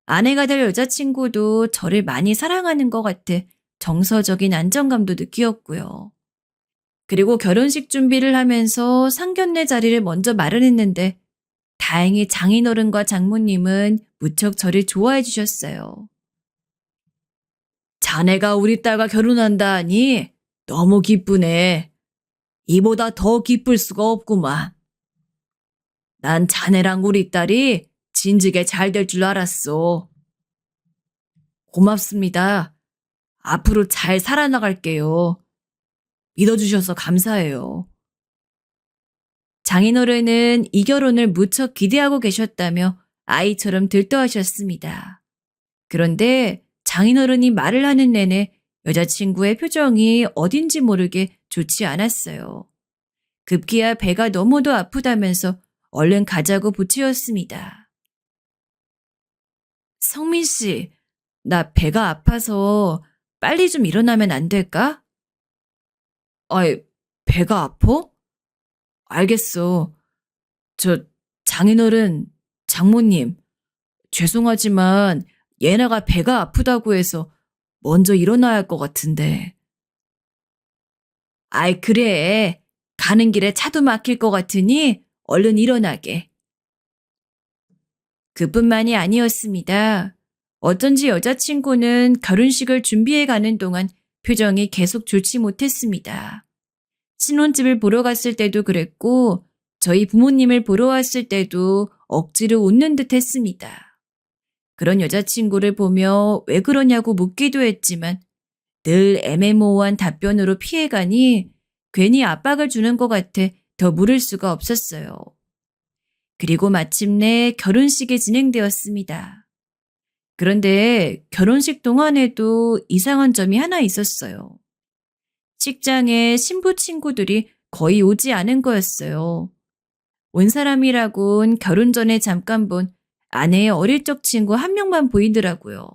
아내가 될 여자친구도 저를 많이 사랑하는 것 같아 정서적인 안정감도 느끼었고요. 그리고 결혼식 준비를 하면서 상견례 자리를 먼저 마련했는데 다행히 장인어른과 장모님은 무척 저를 좋아해 주셨어요. 자네가 우리 딸과 결혼한다 하니 너무 기쁘네. 이보다 더 기쁠 수가 없구만. 난 자네랑 우리 딸이 진즉에 잘 될 줄 알았어. 고맙습니다. 앞으로 잘 살아나갈게요. 믿어주셔서 감사해요. 장인어른은 이 결혼을 무척 기대하고 계셨다며 아이처럼 들떠하셨습니다. 그런데 장인어른이 말을 하는 내내 여자친구의 표정이 어딘지 모르게 좋지 않았어요. 급기야 배가 너무도 아프다면서 얼른 가자고 부추었습니다. 성민 씨, 나 배가 아파서 빨리 좀 일어나면 안 될까? 아이, 배가 아파? 알겠어. 저 장인어른, 장모님, 죄송하지만 예나가 배가 아프다고 해서 먼저 일어나야 할 것 같은데. 아이, 그래. 가는 길에 차도 막힐 것 같으니 얼른 일어나게. 그뿐만이 아니었습니다. 어쩐지 여자친구는 결혼식을 준비해 가는 동안 표정이 계속 좋지 못했습니다. 신혼집을 보러 갔을 때도 그랬고 저희 부모님을 보러 왔을 때도 억지로 웃는 듯 했습니다. 그런 여자친구를 보며 왜 그러냐고 묻기도 했지만 늘 애매모호한 답변으로 피해가니 괜히 압박을 주는 것 같아 더 물을 수가 없었어요. 그리고 마침내 결혼식이 진행되었습니다. 그런데 결혼식 동안에도 이상한 점이 하나 있었어요. 식장에 신부 친구들이 거의 오지 않은 거였어요. 온 사람이라곤 결혼 전에 잠깐 본 아내의 어릴 적 친구 한 명만 보이더라고요.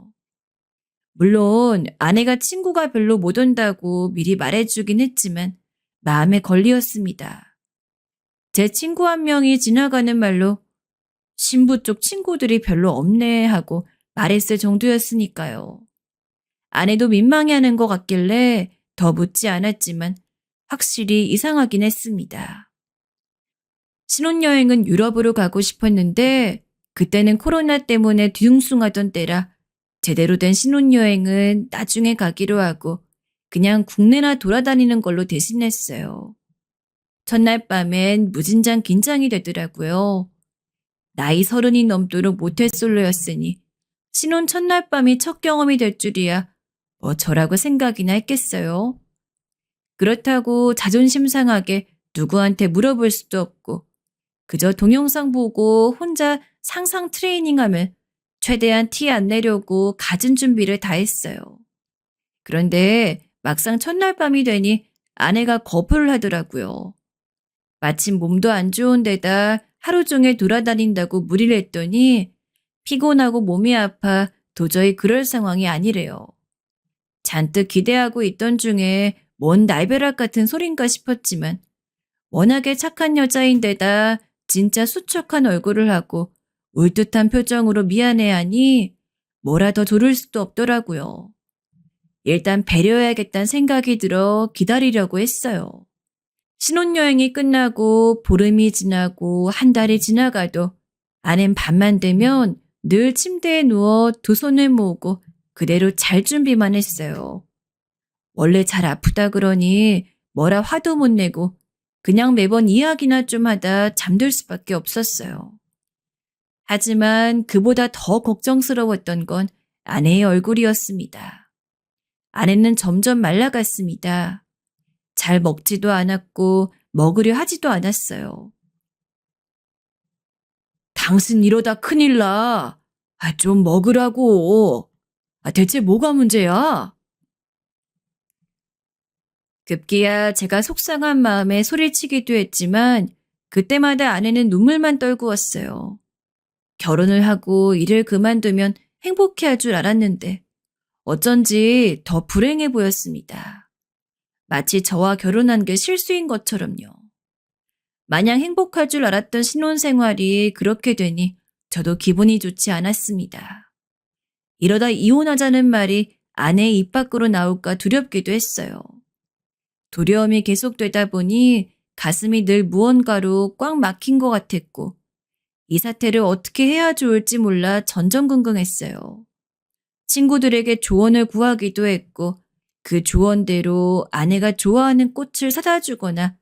물론 아내가 친구가 별로 못 온다고 미리 말해주긴 했지만 마음에 걸리었습니다. 제 친구 한 명이 지나가는 말로 신부 쪽 친구들이 별로 없네 하고 말했을 정도였으니까요. 아내도 민망해하는 것 같길래 더 묻지 않았지만 확실히 이상하긴 했습니다. 신혼여행은 유럽으로 가고 싶었는데 그때는 코로나 때문에 뒤숭숭하던 때라 제대로 된 신혼여행은 나중에 가기로 하고 그냥 국내나 돌아다니는 걸로 대신했어요. 첫날 밤엔 무진장 긴장이 되더라고요. 나이 30이 넘도록 모태솔로였으니 신혼 첫날 밤이 첫 경험이 될 줄이야 뭐 저라고 생각이나 했겠어요. 그렇다고 자존심 상하게 누구한테 물어볼 수도 없고 그저 동영상 보고 혼자 상상 트레이닝하면 최대한 티 안 내려고 갖은 준비를 다 했어요. 그런데 막상 첫날 밤이 되니 아내가 거부를 하더라고요. 마침 몸도 안 좋은 데다 하루 종일 돌아다닌다고 무리를 했더니 피곤하고 몸이 아파 도저히 그럴 상황이 아니래요. 잔뜩 기대하고 있던 중에 뭔 날벼락 같은 소린가 싶었지만 워낙에 착한 여자인데다 진짜 수척한 얼굴을 하고 울듯한 표정으로 미안해하니 뭐라 더 조를 수도 없더라고요. 일단 배려해야겠다는 생각이 들어 기다리려고 했어요. 신혼여행이 끝나고 보름이 지나고 한 달이 지나가도 아낸 밤만 되면 늘 침대에 누워 두 손을 모으고 그대로 잘 준비만 했어요. 원래 잘 아프다 그러니 뭐라 화도 못 내고 그냥 매번 이야기나 좀 하다 잠들 수밖에 없었어요. 하지만 그보다 더 걱정스러웠던 건 아내의 얼굴이었습니다. 아내는 점점 말라갔습니다. 잘 먹지도 않았고 먹으려 하지도 않았어요. 당신 이러다 큰일 나. 좀 먹으라고. 대체 뭐가 문제야? 급기야 제가 속상한 마음에 소리치기도 했지만 그때마다 아내는 눈물만 떨구었어요. 결혼을 하고 일을 그만두면 행복해할 줄 알았는데 어쩐지 더 불행해 보였습니다. 마치 저와 결혼한 게 실수인 것처럼요. 마냥 행복할 줄 알았던 신혼생활이 그렇게 되니 저도 기분이 좋지 않았습니다. 이러다 이혼하자는 말이 아내의 입 밖으로 나올까 두렵기도 했어요. 두려움이 계속되다 보니 가슴이 늘 무언가로 꽉 막힌 것 같았고 이 사태를 어떻게 해야 좋을지 몰라 전전긍긍했어요. 친구들에게 조언을 구하기도 했고 그 조언대로 아내가 좋아하는 꽃을 사다 주거나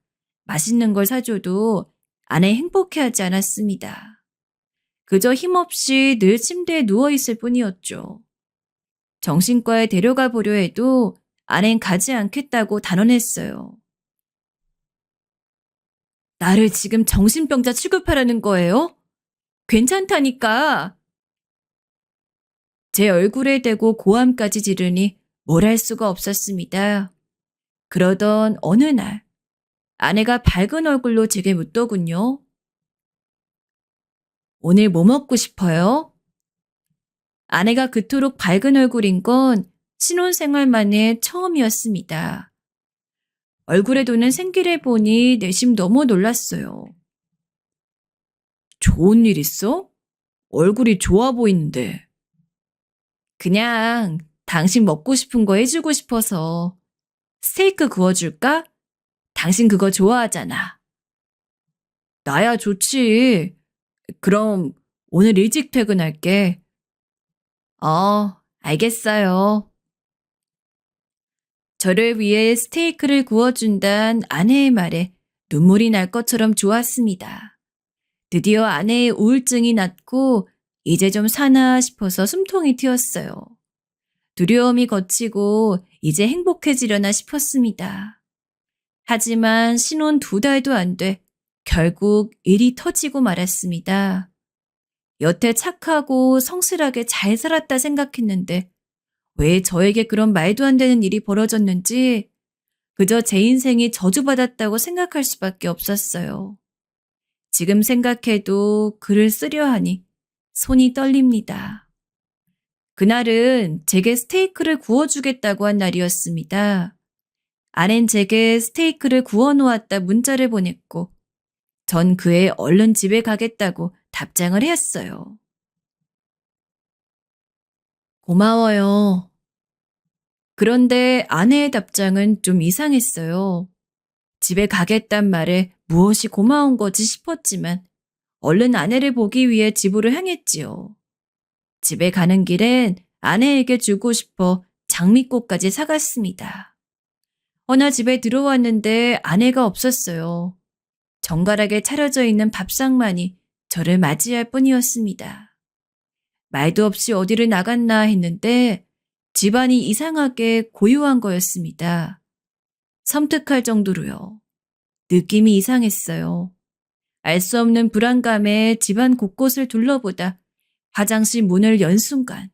맛있는 걸 사줘도 아내 행복해하지 않았습니다. 그저 힘없이 늘 침대에 누워있을 뿐이었죠. 정신과에 데려가 보려 해도 아낸 가지 않겠다고 단언했어요. 나를 지금 정신병자 취급하라는 거예요? 괜찮다니까. 제 얼굴에 대고 고함까지 지르니 뭘 할 수가 없었습니다. 그러던 어느 날 아내가 밝은 얼굴로 제게 묻더군요. 오늘 뭐 먹고 싶어요? 아내가 그토록 밝은 얼굴인 건 신혼생활 만에 처음이었습니다. 얼굴에 도는 생기를 보니 내심 너무 놀랐어요. 좋은 일 있어? 얼굴이 좋아 보이는데. 그냥 당신 먹고 싶은 거 해주고 싶어서 스테이크 구워줄까? 당신 그거 좋아하잖아. 나야 좋지. 그럼 오늘 일찍 퇴근할게. 알겠어요. 저를 위해 스테이크를 구워준다는 아내의 말에 눈물이 날 것처럼 좋았습니다. 드디어 아내의 우울증이 낫고 이제 좀 사나 싶어서 숨통이 트였어요. 두려움이 거치고 이제 행복해지려나 싶었습니다. 하지만 신혼 2달도 안 돼 결국 일이 터지고 말았습니다. 여태 착하고 성실하게 잘 살았다 생각했는데 왜 저에게 그런 말도 안 되는 일이 벌어졌는지 그저 제 인생이 저주받았다고 생각할 수밖에 없었어요. 지금 생각해도 글을 쓰려 하니 손이 떨립니다. 그날은 제게 스테이크를 구워주겠다고 한 날이었습니다. 아낸 제게 스테이크를 구워놓았다 문자를 보냈고 전 그에 얼른 집에 가겠다고 답장을 했어요. 고마워요. 그런데 아내의 답장은 좀 이상했어요. 집에 가겠단 말에 무엇이 고마운 거지 싶었지만 얼른 아내를 보기 위해 집으로 향했지요. 집에 가는 길엔 아내에게 주고 싶어 장미꽃까지 사갔습니다. 허나 집에 들어왔는데 아내가 없었어요. 정갈하게 차려져 있는 밥상만이 저를 맞이할 뿐이었습니다. 말도 없이 어디를 나갔나 했는데 집안이 이상하게 고요한 거였습니다. 섬뜩할 정도로요. 느낌이 이상했어요. 알 수 없는 불안감에 집안 곳곳을 둘러보다 화장실 문을 연 순간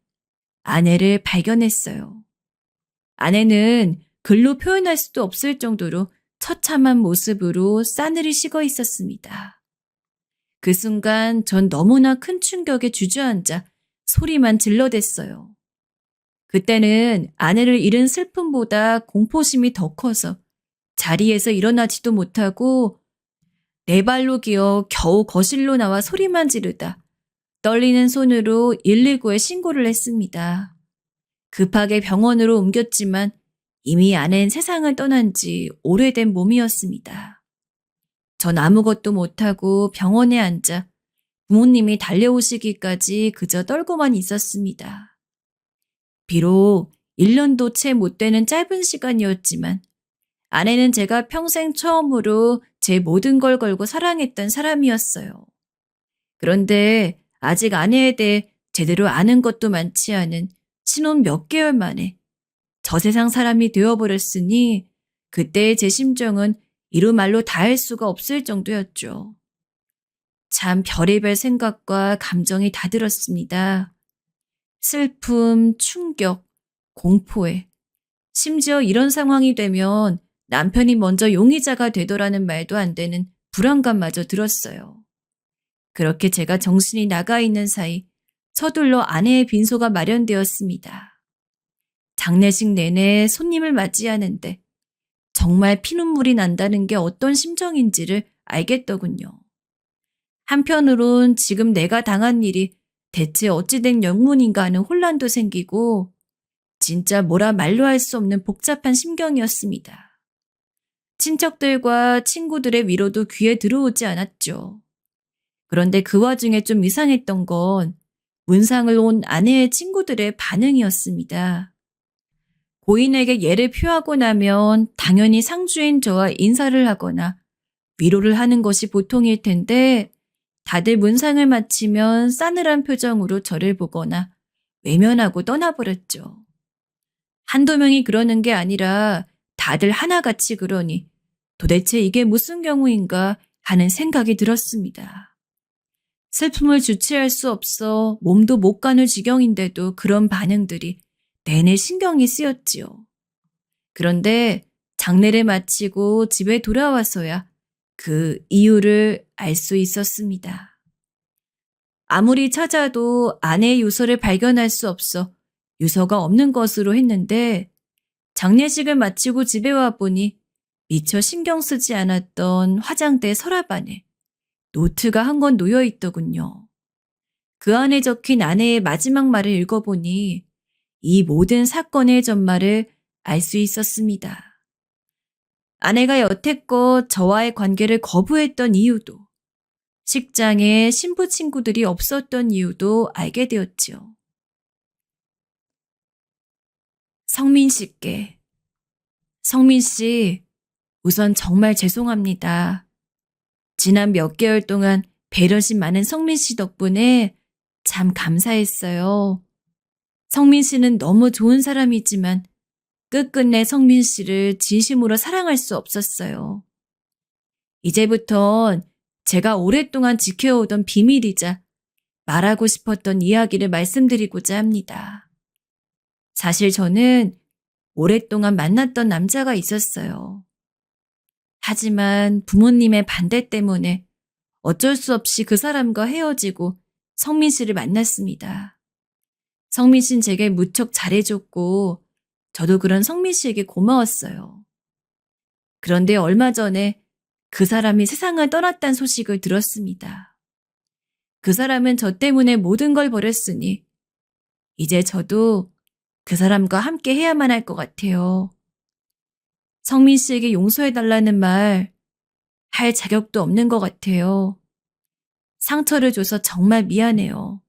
아내를 발견했어요. 아내는 글로 표현할 수도 없을 정도로 처참한 모습으로 싸늘히 식어 있었습니다. 그 순간 전 너무나 큰 충격에 주저앉아 소리만 질러댔어요. 그때는 아내를 잃은 슬픔보다 공포심이 더 커서 자리에서 일어나지도 못하고 네 발로 기어 겨우 거실로 나와 소리만 지르다 떨리는 손으로 119에 신고를 했습니다. 급하게 병원으로 옮겼지만 이미 아내는 세상을 떠난 지 오래된 몸이었습니다. 전 아무것도 못하고 병원에 앉아 부모님이 달려오시기까지 그저 떨고만 있었습니다. 비록 1년도 채 못 되는 짧은 시간이었지만 아내는 제가 평생 처음으로 제 모든 걸 걸고 사랑했던 사람이었어요. 그런데 아직 아내에 대해 제대로 아는 것도 많지 않은 신혼 몇 개월 만에 저 세상 사람이 되어버렸으니 그때의 제 심정은 이루 말로 다할 수가 없을 정도였죠. 참 별의별 생각과 감정이 다 들었습니다. 슬픔, 충격, 공포에 심지어 이런 상황이 되면 남편이 먼저 용의자가 되더라는 말도 안 되는 불안감마저 들었어요. 그렇게 제가 정신이 나가 있는 사이 서둘러 아내의 빈소가 마련되었습니다. 장례식 내내 손님을 맞이하는데 정말 피눈물이 난다는 게 어떤 심정인지를 알겠더군요. 한편으론 지금 내가 당한 일이 대체 어찌 된 영문인가 하는 혼란도 생기고 진짜 뭐라 말로 할 수 없는 복잡한 심경이었습니다. 친척들과 친구들의 위로도 귀에 들어오지 않았죠. 그런데 그 와중에 좀 이상했던 건 문상을 온 아내의 친구들의 반응이었습니다. 고인에게 예를 표하고 나면 당연히 상주인 저와 인사를 하거나 위로를 하는 것이 보통일 텐데 다들 문상을 마치면 싸늘한 표정으로 저를 보거나 외면하고 떠나버렸죠. 한두 명이 그러는 게 아니라 다들 하나같이 그러니 도대체 이게 무슨 경우인가 하는 생각이 들었습니다. 슬픔을 주체할 수 없어 몸도 못 가눌 지경인데도 그런 반응들이 내내 신경이 쓰였지요. 그런데 장례를 마치고 집에 돌아와서야 그 이유를 알 수 있었습니다. 아무리 찾아도 아내의 유서를 발견할 수 없어 유서가 없는 것으로 했는데 장례식을 마치고 집에 와 보니 미처 신경 쓰지 않았던 화장대 서랍 안에 노트가 한 권 놓여 있더군요. 그 안에 적힌 아내의 마지막 말을 읽어보니 이 모든 사건의 전말을 알 수 있었습니다. 아내가 여태껏 저와의 관계를 거부했던 이유도, 식장에 신부 친구들이 없었던 이유도 알게 되었지요. 성민 씨께. 성민 씨, 우선 정말 죄송합니다. 지난 몇 개월 동안 배려심 많은 성민 씨 덕분에 참 감사했어요. 성민 씨는 너무 좋은 사람이지만 끝끝내 성민 씨를 진심으로 사랑할 수 없었어요. 이제부턴 제가 오랫동안 지켜오던 비밀이자 말하고 싶었던 이야기를 말씀드리고자 합니다. 사실 저는 오랫동안 만났던 남자가 있었어요. 하지만 부모님의 반대 때문에 어쩔 수 없이 그 사람과 헤어지고 성민 씨를 만났습니다. 성민 씨는 제게 무척 잘해줬고 저도 그런 성민 씨에게 고마웠어요. 그런데 얼마 전에 그 사람이 세상을 떠났다는 소식을 들었습니다. 그 사람은 저 때문에 모든 걸 버렸으니 이제 저도 그 사람과 함께 해야만 할 것 같아요. 성민 씨에게 용서해달라는 말 할 자격도 없는 것 같아요. 상처를 줘서 정말 미안해요.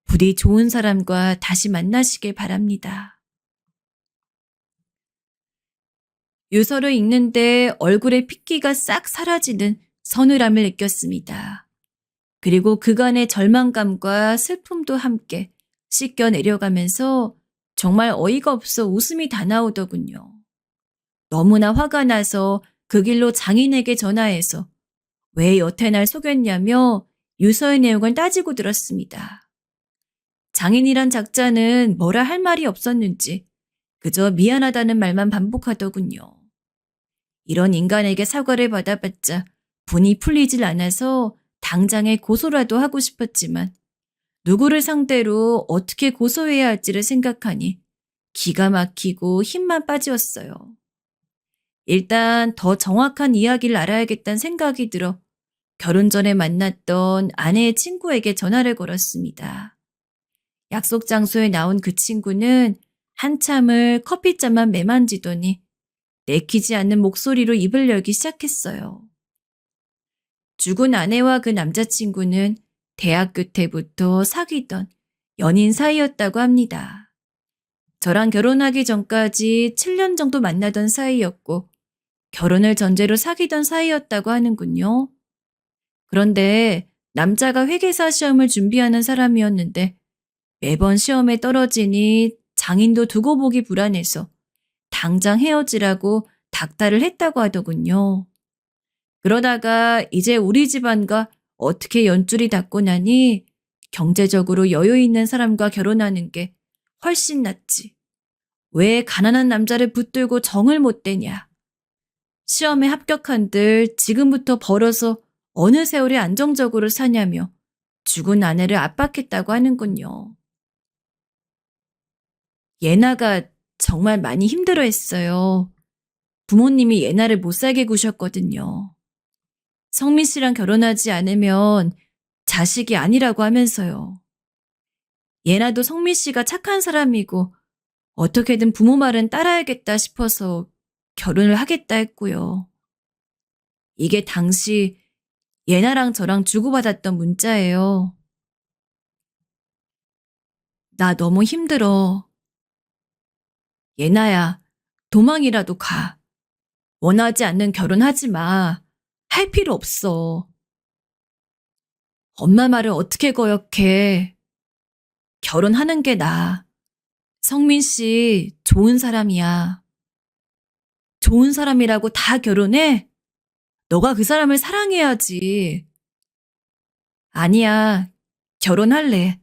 부디 좋은 사람과 다시 만나시길 바랍니다. 유서를 읽는데 얼굴에 핏기가 싹 사라지는 서늘함을 느꼈습니다. 그리고 그간의 절망감과 슬픔도 함께 씻겨 내려가면서 정말 어이가 없어 웃음이 다 나오더군요. 너무나 화가 나서 그 길로 장인에게 전화해서 왜 여태 날 속였냐며 유서의 내용을 따지고 들었습니다. 장인이란 작자는 뭐라 할 말이 없었는지 그저 미안하다는 말만 반복하더군요. 이런 인간에게 사과를 받아봤자 분이 풀리질 않아서 당장에 고소라도 하고 싶었지만 누구를 상대로 어떻게 고소해야 할지를 생각하니 기가 막히고 힘만 빠지었어요. 일단 더 정확한 이야기를 알아야겠다는 생각이 들어 결혼 전에 만났던 아내의 친구에게 전화를 걸었습니다. 약속 장소에 나온 그 친구는 한참을 커피잔만 매만지더니 내키지 않는 목소리로 입을 열기 시작했어요. 죽은 아내와 그 남자친구는 대학교 때부터 사귀던 연인 사이였다고 합니다. 저랑 결혼하기 전까지 7년 정도 만나던 사이였고 결혼을 전제로 사귀던 사이였다고 하는군요. 그런데 남자가 회계사 시험을 준비하는 사람이었는데 매번 시험에 떨어지니 장인도 두고 보기 불안해서 당장 헤어지라고 닥달을 했다고 하더군요. 그러다가 이제 우리 집안과 어떻게 연줄이 닿고 나니 경제적으로 여유 있는 사람과 결혼하는 게 훨씬 낫지. 왜 가난한 남자를 붙들고 정을 못 대냐. 시험에 합격한들 지금부터 벌어서 어느 세월에 안정적으로 사냐며 죽은 아내를 압박했다고 하는군요. 예나가 정말 많이 힘들어했어요. 부모님이 예나를 못 살게 구셨거든요. 성민 씨랑 결혼하지 않으면 자식이 아니라고 하면서요. 예나도 성민 씨가 착한 사람이고 어떻게든 부모 말은 따라야겠다 싶어서 결혼을 하겠다 했고요. 이게 당시 예나랑 저랑 주고받았던 문자예요. 나 너무 힘들어. 예나야, 도망이라도 가. 원하지 않는 결혼하지 마. 할 필요 없어. 엄마 말을 어떻게 거역해. 결혼하는 게 나아. 성민 씨 좋은 사람이야. 좋은 사람이라고 다 결혼해? 너가 그 사람을 사랑해야지. 아니야. 결혼할래.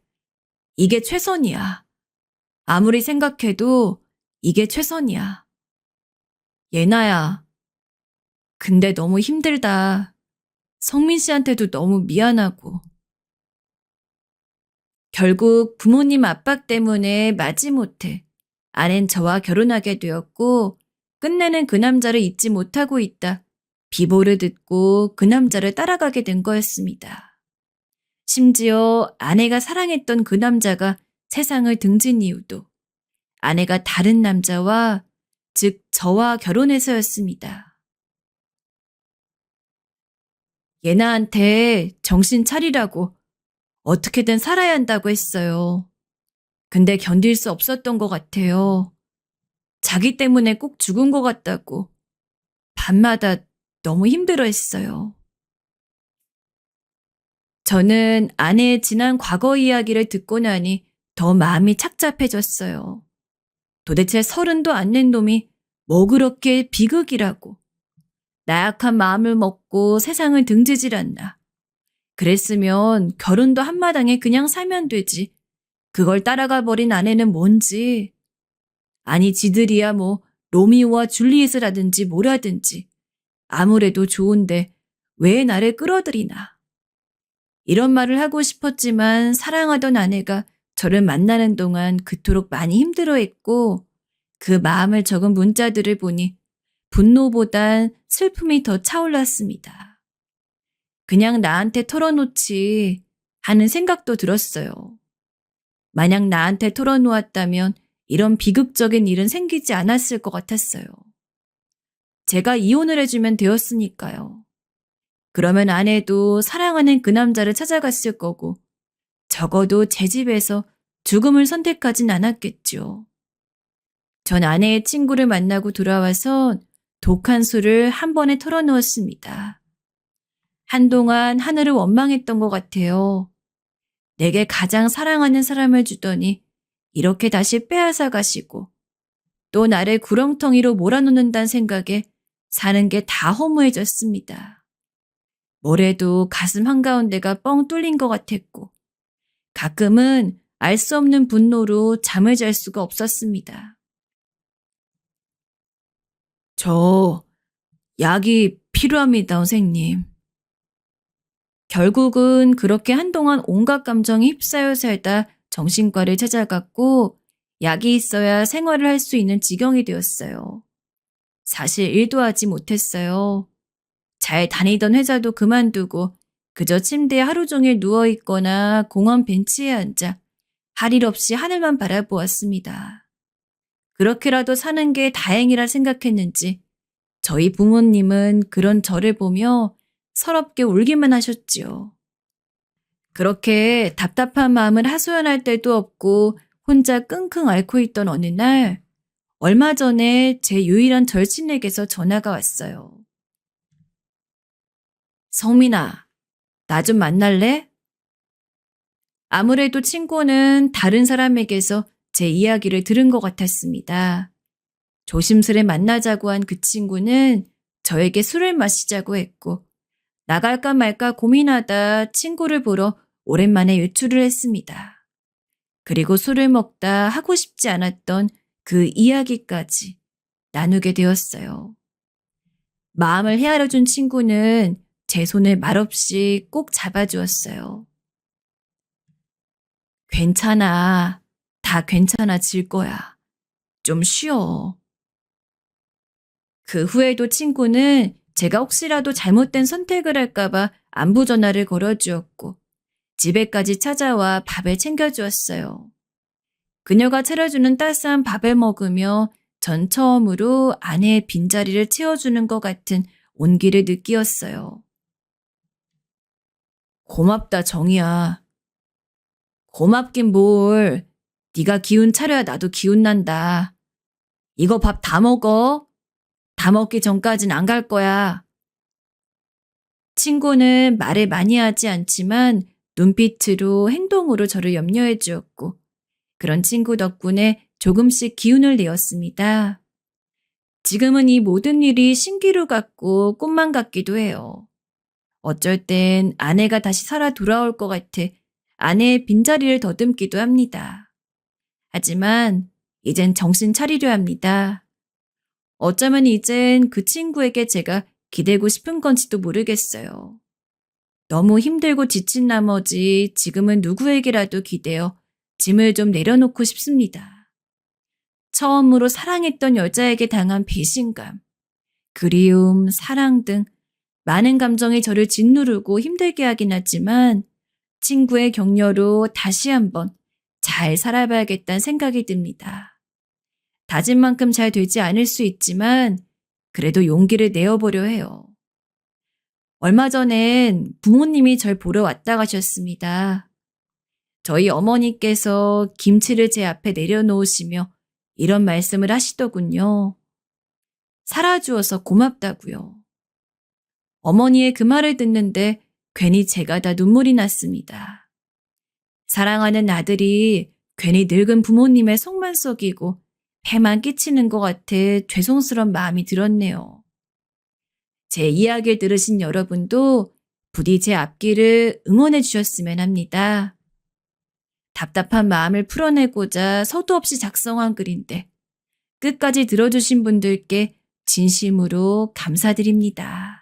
이게 최선이야. 아무리 생각해도 이게 최선이야. 예나야. 근데 너무 힘들다. 성민 씨한테도 너무 미안하고. 결국 부모님 압박 때문에 마지못해 아낸 저와 결혼하게 되었고 끝내는 그 남자를 잊지 못하고 있다. 비보를 듣고 그 남자를 따라가게 된 거였습니다. 심지어 아내가 사랑했던 그 남자가 세상을 등진 이유도 아내가 다른 남자와 즉 저와 결혼해서였습니다. 예나한테 정신 차리라고 어떻게든 살아야 한다고 했어요. 근데 견딜 수 없었던 것 같아요. 자기 때문에 꼭 죽은 것 같다고 밤마다 너무 힘들어했어요. 저는 아내의 지난 과거 이야기를 듣고 나니 더 마음이 착잡해졌어요. 도대체 30도 안 낸 놈이 뭐 그렇게 비극이라고. 나약한 마음을 먹고 세상을 등지질 않나. 그랬으면 결혼도 한마당에 그냥 살면 되지. 그걸 따라가 버린 아내는 뭔지. 아니 지들이야 뭐 로미오와 줄리엣을 하든지 뭐라든지. 아무래도 좋은데 왜 나를 끌어들이나. 이런 말을 하고 싶었지만 사랑하던 아내가 저를 만나는 동안 그토록 많이 힘들어했고 그 마음을 적은 문자들을 보니 분노보단 슬픔이 더 차올랐습니다. 그냥 나한테 털어놓지 하는 생각도 들었어요. 만약 나한테 털어놓았다면 이런 비극적인 일은 생기지 않았을 것 같았어요. 제가 이혼을 해주면 되었으니까요. 그러면 아내도 사랑하는 그 남자를 찾아갔을 거고 적어도 제 집에서 죽음을 선택하진 않았겠죠. 전 아내의 친구를 만나고 돌아와서 독한 술을 한 번에 털어놓았습니다. 한동안 하늘을 원망했던 것 같아요. 내게 가장 사랑하는 사람을 주더니 이렇게 다시 빼앗아 가시고 또 나를 구렁텅이로 몰아넣는다는 생각에 사는 게 다 허무해졌습니다. 뭐래도 가슴 한가운데가 뻥 뚫린 것 같았고 가끔은 알 수 없는 분노로 잠을 잘 수가 없었습니다. 저 약이 필요합니다, 선생님. 결국은 그렇게 한동안 온갖 감정이 휩싸여 살다 정신과를 찾아갔고 약이 있어야 생활을 할 수 있는 지경이 되었어요. 사실 일도 하지 못했어요. 잘 다니던 회사도 그만두고 그저 침대에 하루 종일 누워있거나 공원 벤치에 앉아 할 일 없이 하늘만 바라보았습니다. 그렇게라도 사는 게 다행이라 생각했는지 저희 부모님은 그런 저를 보며 서럽게 울기만 하셨지요. 그렇게 답답한 마음을 하소연할 때도 없고 혼자 끙끙 앓고 있던 어느 날 얼마 전에 제 유일한 절친에게서 전화가 왔어요. 성민아, 나 좀 만날래? 아무래도 친구는 다른 사람에게서 제 이야기를 들은 것 같았습니다. 조심스레 만나자고 한 그 친구는 저에게 술을 마시자고 했고 나갈까 말까 고민하다 친구를 보러 오랜만에 외출을 했습니다. 그리고 술을 먹다 하고 싶지 않았던 그 이야기까지 나누게 되었어요. 마음을 헤아려준 친구는 제 손을 말없이 꼭 잡아주었어요. 괜찮아. 다 괜찮아질 거야. 좀 쉬어. 그 후에도 친구는 제가 혹시라도 잘못된 선택을 할까봐 안부 전화를 걸어주었고 집에까지 찾아와 밥을 챙겨주었어요. 그녀가 차려주는 따스한 밥을 먹으며 전 처음으로 아내의 빈자리를 채워주는 것 같은 온기를 느끼었어요. 고맙다, 정이야. 고맙긴 뭘. 네가 기운 차려야 나도 기운 난다. 이거 밥 다 먹어. 다 먹기 전까진 안 갈 거야. 친구는 말을 많이 하지 않지만 눈빛으로 행동으로 저를 염려해 주었고 그런 친구 덕분에 조금씩 기운을 내었습니다. 지금은 이 모든 일이 신기루 같고 꿈만 같기도 해요. 어쩔 땐 아내가 다시 살아 돌아올 것 같아 아내의 빈자리를 더듬기도 합니다. 하지만 이젠 정신 차리려 합니다. 어쩌면 이젠 그 친구에게 제가 기대고 싶은 건지도 모르겠어요. 너무 힘들고 지친 나머지 지금은 누구에게라도 기대어 짐을 좀 내려놓고 싶습니다. 처음으로 사랑했던 여자에게 당한 배신감, 그리움, 사랑 등 많은 감정이 저를 짓누르고 힘들게 하긴 하지만 친구의 격려로 다시 한번 잘 살아봐야겠다는 생각이 듭니다. 다진 만큼 잘 되지 않을 수 있지만 그래도 용기를 내어보려 해요. 얼마 전엔 부모님이 절 보러 왔다 가셨습니다. 저희 어머니께서 김치를 제 앞에 내려놓으시며 이런 말씀을 하시더군요. 살아주어서 고맙다고요. 어머니의 그 말을 듣는데 괜히 제가 다 눈물이 났습니다. 사랑하는 아들이 괜히 늙은 부모님의 속만 썩이고 배만 끼치는 것 같아 죄송스러운 마음이 들었네요. 제 이야기를 들으신 여러분도 부디 제 앞길을 응원해 주셨으면 합니다. 답답한 마음을 풀어내고자 서두 없이 작성한 글인데 끝까지 들어주신 분들께 진심으로 감사드립니다.